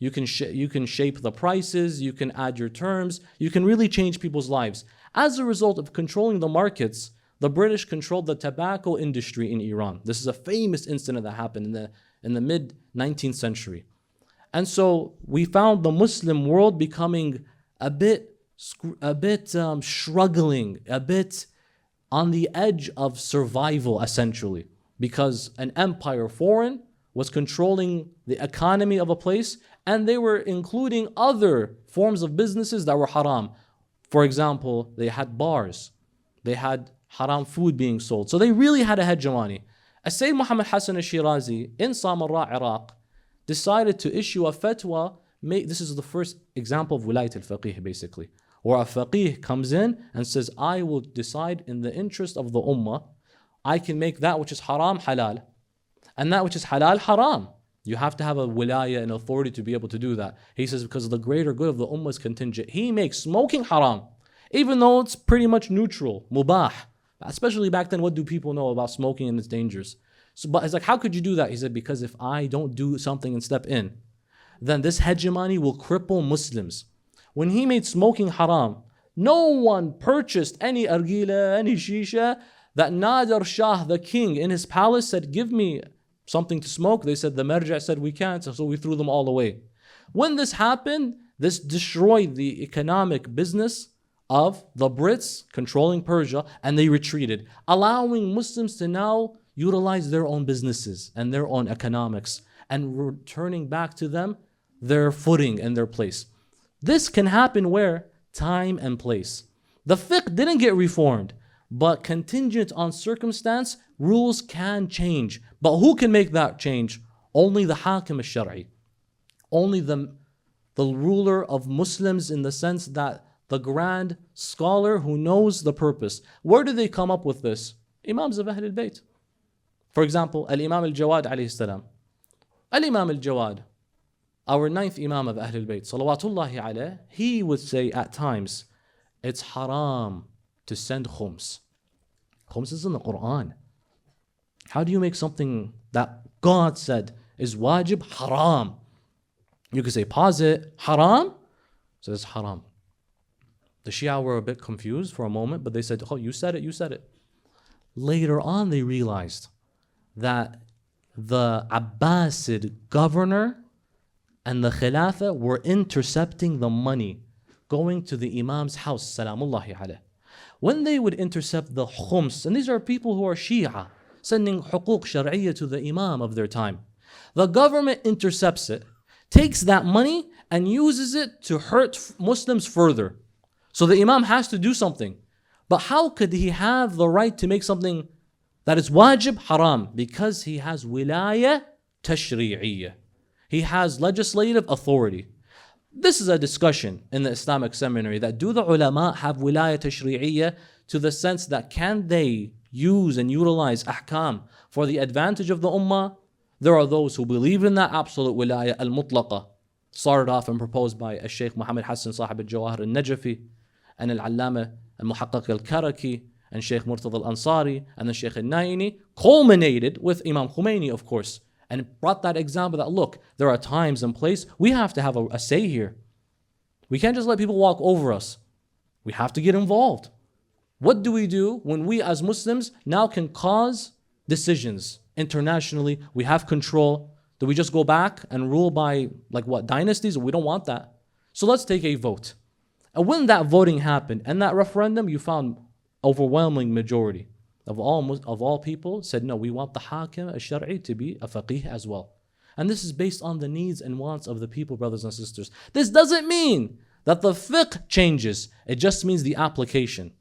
You can shape the prices, you can add your terms, you can really change people's lives. As a result of controlling the markets, the British controlled the tobacco industry in Iran. This is a famous incident that happened in the mid-19th century. And so we found the Muslim world becoming a bit struggling, a bit on the edge of survival, essentially, because an empire, foreign, was controlling the economy of a place, and they were including other forms of businesses that were haram. For example, they had bars, they had haram food being sold. So they really had a hegemony. Sayyid Muhammad Hassan Alsheraa in Samarra, Iraq, decided to issue a fatwa. This is the first example of wilayat al-faqih, basically, where a faqih comes in and says, I will decide in the interest of the ummah. I can make that which is haram halal, and that which is halal haram. You have to have a wilaya and authority to be able to do that. He says because of the greater good of the ummah is contingent. He makes smoking haram, even though it's pretty much neutral, mubah. Especially back then, what do people know about smoking and its dangers? So, but it's like, how could you do that? He said, because if I don't do something and step in, then this hegemony will cripple Muslims. When he made smoking haram, No one purchased any argila, any shisha. That Nadir Shah, the king, in his palace said, give me something to smoke. They said, the Marja said, we can't, so we threw them all away. When this happened, this destroyed the economic business of the Brits controlling Persia, and they retreated, allowing Muslims to now utilize their own businesses and their own economics, and returning back to them their footing and their place. This can happen where? Time and place. The fiqh didn't get reformed, but contingent on circumstance, rules can change. But who can make that change? Only the Hakim al-Shar'i. Only the ruler of Muslims, in the sense that the grand scholar who knows the purpose. Where did they come up with this? Imams of Ahl al-Bayt. For example, Al-Imam al-Jawad alayhi salam. Al-Imam al-Jawad, our ninth Imam of Ahl al-Bayt, salawatullahi alayh, he would say at times, it's haram to send khums. Khums is in the Quran. How do you make something that God said is wajib haram? You could say, pause it, haram? So it's haram. The Shia were a bit confused for a moment, but they said, oh, you said it, you said it. Later on, they realized that the Abbasid governor and the Khilafah were intercepting the money going to the Imam's house, salamullahi alayh. When they would intercept the khums, and these are people who are Shia, sending huquq shar'iyya to the Imam of their time, the government intercepts it, takes that money and uses it to hurt Muslims further. So the Imam has to do something. But how could he have the right to make something that is wajib haram? Because he has wilaya tashri'iyya. He has legislative authority. This is a discussion in the Islamic seminary, that do the ulama have wilaya tashri'iyya, to the sense that can they use and utilize ahkam for the advantage of the ummah? There are those who believe in that absolute wilaya al-mutlaqa, started off and proposed by Sheikh Mohammed Hassan Sahib al-Jawahir al-Najafi, and al-Allama al-Muhaqqaq al-Karaki, and Sheikh Murtada al-Ansari, and the Sheikh al-Naini, culminated with Imam Khomeini, of course, and brought that example that, look, there are times and place, we have to have a say here. We can't just let people walk over us. We have to get involved. What do we do when we as Muslims now can cause decisions internationally? We have control. Do we just go back and rule by dynasties? We don't want that. So let's take a vote. And when that voting happened and that referendum, you found overwhelming majority of all people said, no, we want the Hakim al-Shar'i to be a faqih as well. And this is based on the needs and wants of the people, brothers and sisters. This doesn't mean that the fiqh changes. It just means the application.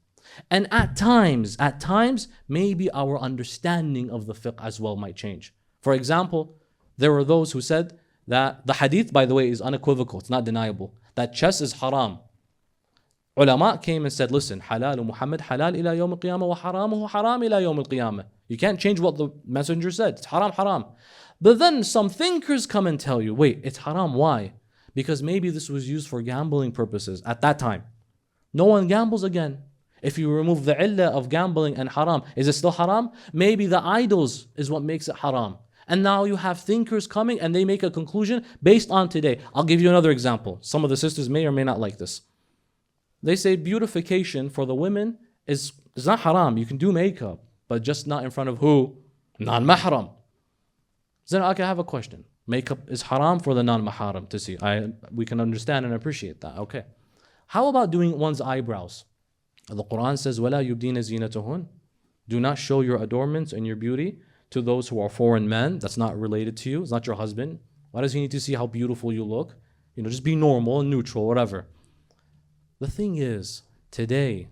And at times, maybe our understanding of the fiqh as well might change. For example, there were those who said that the hadith, by the way, is unequivocal. It's not deniable. That chess is haram. Ulama came and said, listen, halal Muhammad halal ila yawm al-qiyamah wa haramuhu haram ila yawm al-qiyamah. You can't change what the messenger said. It's haram, haram. But then some thinkers come and tell you, wait, it's haram. Why? Because maybe this was used for gambling purposes at that time. No one gambles again. If you remove the illah of gambling and haram, is it still haram? Maybe the idols is what makes it haram. And now you have thinkers coming and they make a conclusion based on today. I'll give you another example. Some of the sisters may or may not like this. They say beautification for the women is not haram. You can do makeup, but just not in front of who? Non-mahram. Then I have a question. Makeup is haram for the non-mahram to see. We can understand and appreciate that. Okay. How about doing one's eyebrows? The Quran says, وَلَا يُبْدِينَ زِينَتَهُنْ. Do not show your adornments and your beauty to those who are foreign men. That's not related to you. It's not your husband. Why does he need to see how beautiful you look? Just be normal and neutral, whatever. The thing is, today,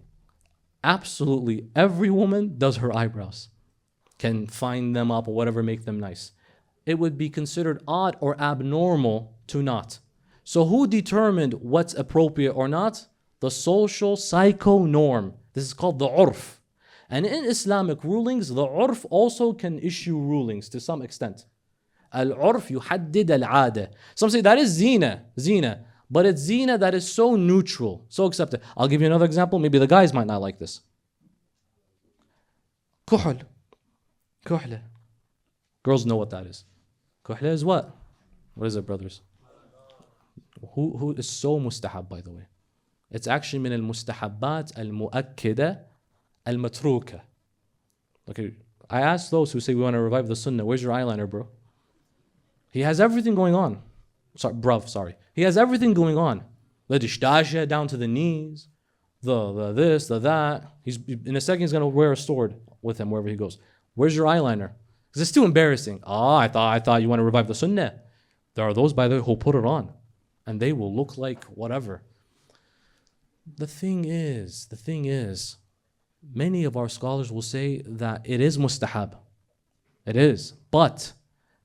absolutely every woman does her eyebrows. Can fine them up or whatever, make them nice. It would be considered odd or abnormal to not. So who determined what's appropriate or not? The social psycho norm. This is called the urf. And in Islamic rulings, the urf also can issue rulings to some extent. Al-urf yuhaddid al-'ada. Some say that is zina. But it's zina that is so neutral, so accepted. I'll give you another example. Maybe the guys might not like this. Kuhl. Girls know what that is. Kuhl is what? What is it, brothers? Who is so mustahab, by the way? It's actually من المستحبات المؤكدة المتروكة. Okay, I ask those who say we want to revive the sunnah, where's your eyeliner, bro? He has everything going on. Sorry. He has everything going on. The dishdasha down to the knees, the this, the that. He's in a second he's gonna wear a sword with him wherever he goes. Where's your eyeliner? Because it's too embarrassing. I thought you want to revive the sunnah. There are those by the way who put it on, and they will look like whatever. The thing is, many of our scholars will say that it is mustahab. It is, but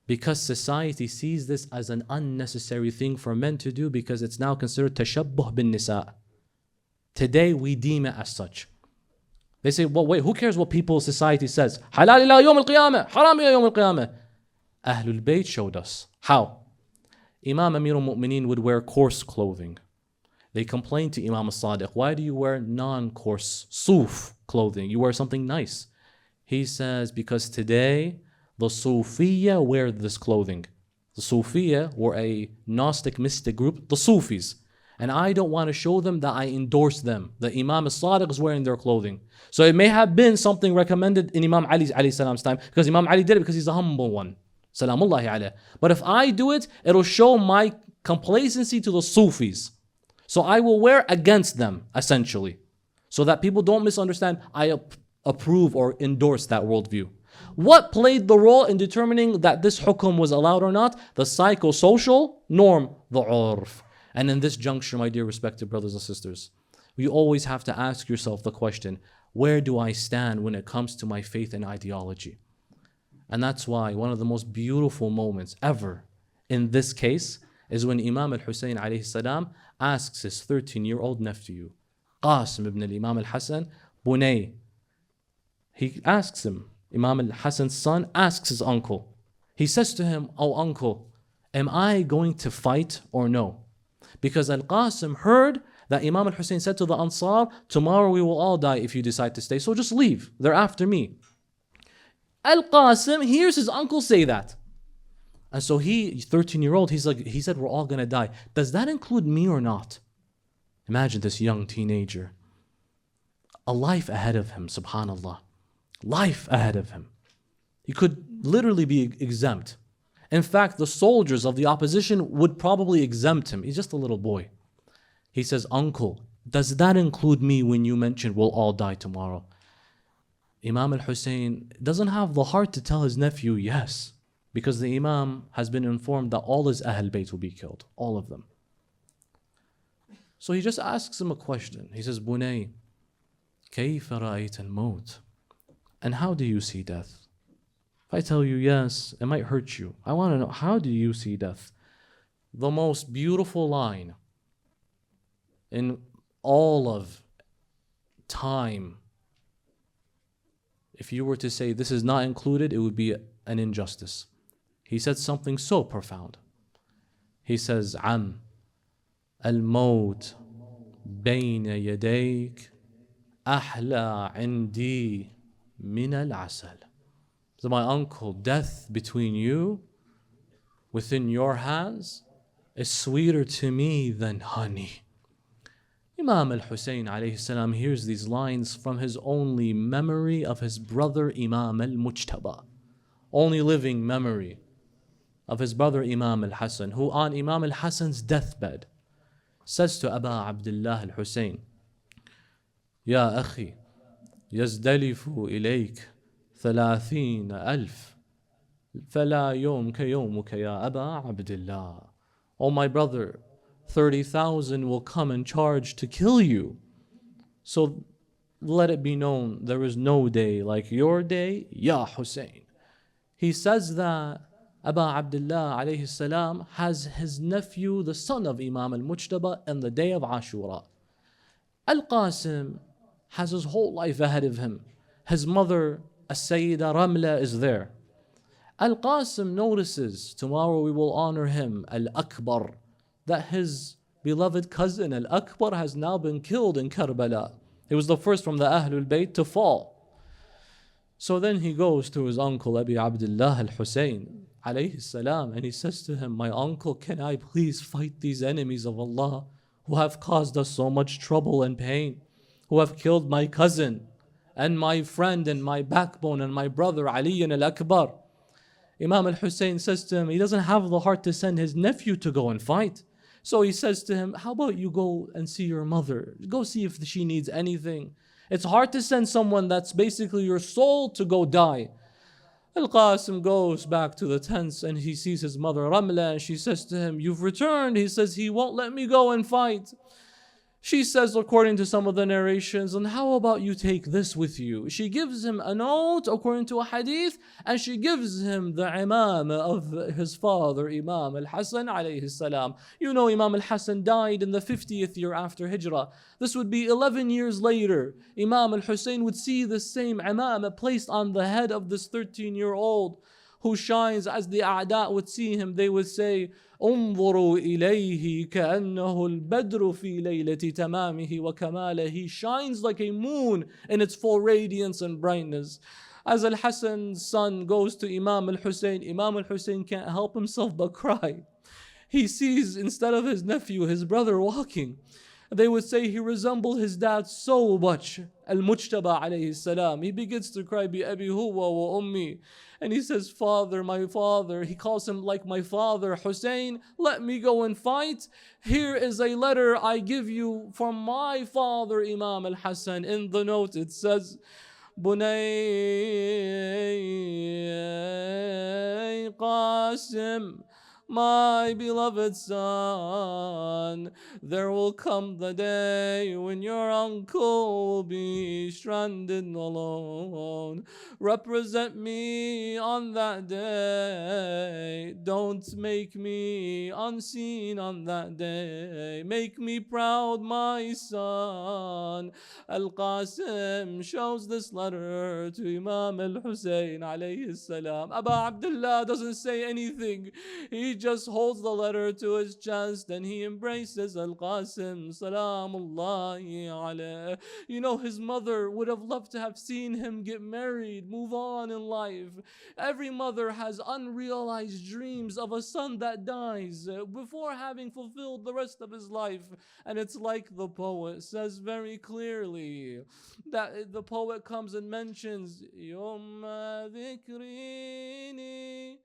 because society sees this as an unnecessary thing for men to do because it's now considered tashabbuh bin nisa. Today we deem it as such. They say, well, wait, who cares what society says? Halal ila yawm al-qiyamah, haram ila yawm al-qiyamah. Ahlul Bayt showed us how. Imam Amir al-Mu'mineen would wear coarse clothing. They complained to Imam al-Sadiq, why do you wear non-coarse suf clothing? You wear something nice. He says, because today the Sufiya wear this clothing. The Sufiya were a Gnostic mystic group, the Sufis. And I don't want to show them that I endorse them. The Imam al-Sadiq is wearing their clothing. So it may have been something recommended in Imam Ali alayhi salam's time, because Imam Ali did it because he's a humble one. Salamullahi alayh. But if I do it, it'll show my complacency to the Sufis. So I will wear against them, essentially. So that people don't misunderstand, I approve or endorse that worldview. What played the role in determining that this hukum was allowed or not? The psychosocial norm, the urf. And in this juncture, my dear respected brothers and sisters, you always have to ask yourself the question, where do I stand when it comes to my faith and ideology? And that's why one of the most beautiful moments ever in this case is when Imam al-Hussein alayhi salam asks his 13-year-old nephew, Qasim ibn al-Imam al-Hassan, Bunay. He asks him, Imam al-Hassan's son asks his uncle. He says to him, oh uncle, am I going to fight or no? Because Al-Qasim heard that Imam al-Hussein said to the Ansar, tomorrow we will all die if you decide to stay, so just leave, they're after me. Al-Qasim hears his uncle say that. And so he, 13-year-old, he said we're all going to die. Does that include me or not? Imagine this young teenager. A life ahead of him, subhanallah. Life ahead of him. He could literally be exempt. In fact, the soldiers of the opposition would probably exempt him. He's just a little boy. He says, uncle, does that include me when you mentioned we'll all die tomorrow? Imam al-Hussein doesn't have the heart to tell his nephew yes, because the Imam has been informed that all his Ahl Bayt will be killed, all of them. So he just asks him a question. He says, Bunay, كيف رأيت الموت? And how do you see death? If I tell you yes, it might hurt you. I want to know, how do you see death? The most beautiful line in all of time. If you were to say this is not included, it would be an injustice. He said something so profound. He says, Am, al-maut bayna yadayk ahla indi min al-asal. So my uncle, death between you, within your hands, is sweeter to me than honey. Imam al-Hussein alayhi salam hears these lines from his only memory of his brother Imam al-Mujtaba. Only living memory of his brother Imam al-Hassan, who on Imam al-Hassan's deathbed says to Aba Abdullah al-Hussein, Ya akhi, yazdalifu ilayk 30,000 فلا يوم كيومك يا أبا عبد الله. Oh my brother, 30,000 will come and charge to kill you. So let it be known there is no day like your day, Ya Hussein. He says that Aba Abdullah alayhi salam has his nephew, the son of Imam al-Mujtaba, on the day of Ashura. Al-Qasim has his whole life ahead of him. His mother, As-Sayyida Ramla, is there. Al-Qasim notices, tomorrow we will honor him, Al-Akbar, that his beloved cousin Al-Akbar has now been killed in Karbala. He was the first from the Ahlul Bayt to fall. So then he goes to his uncle Abi Abdullah al-Hussein alayhi salam, and he says to him, my uncle, can I please fight these enemies of Allah who have caused us so much trouble and pain, who have killed my cousin and my friend and my backbone and my brother Ali al-Akbar. Imam al-Hussein says to him, he doesn't have the heart to send his nephew to go and fight. So he says to him, how about you go and see your mother? Go see if she needs anything. It's hard to send someone that's basically your soul to go die. Al-Qasim goes back to the tents and he sees his mother Ramla and she says to him, you've returned. He says, he won't let me go and fight. She says, according to some of the narrations, and how about you take this with you? She gives him a note according to a hadith, and she gives him the imam of his father, Imam Al-Hassan alayhi salam. You know, Imam Al-Hassan died in the 50th year after Hijrah. This would be 11 years later. Imam Al-Hussein would see the same imam placed on the head of this 13-year-old who shines. As the a'da would see him, they would say, انظروا إليه كأنه البدر في ليلة تمامه وكماله. He shines like a moon in its full radiance and brightness. As Al-Hassan's son goes to Imam Al-Hussein can't help himself but cry. He sees, instead of his nephew, his brother walking. They would say he resembled his dad so much. Al-Mujtaba alayhi salam. He begins to cry, bi abi huwa wa ummi. And he says, Father, my father. He calls him like my father, Hussein. Let me go and fight. Here is a letter I give you from my father, Imam Al-Hassan. In the note it says, Bunay Qasim, my beloved son, there will come the day when your uncle will be stranded alone. Represent me on that day. Don't make me unseen on that day. Make me proud, my son. Al-Qasim shows this letter to Imam Al-Hussein alayhi salam. Abu Abdullah doesn't say anything. He just holds the letter to his chest and he embraces Al-Qasim salamullahi alayh. You know, his mother would have loved to have seen him get married, move on in life. Every mother has unrealized dreams of a son that dies before having fulfilled the rest of his life. And it's like the poet says very clearly, that the poet comes and mentions يوم ذكريني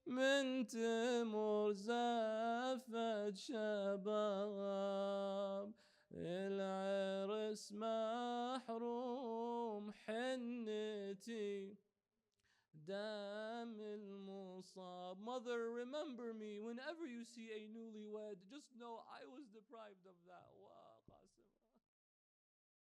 من تمر زفت شباب العرس محروم حنتي دم المصاب. Mother, remember me whenever you see a newlywed. Just know I was deprived of that. Wow, Qasim.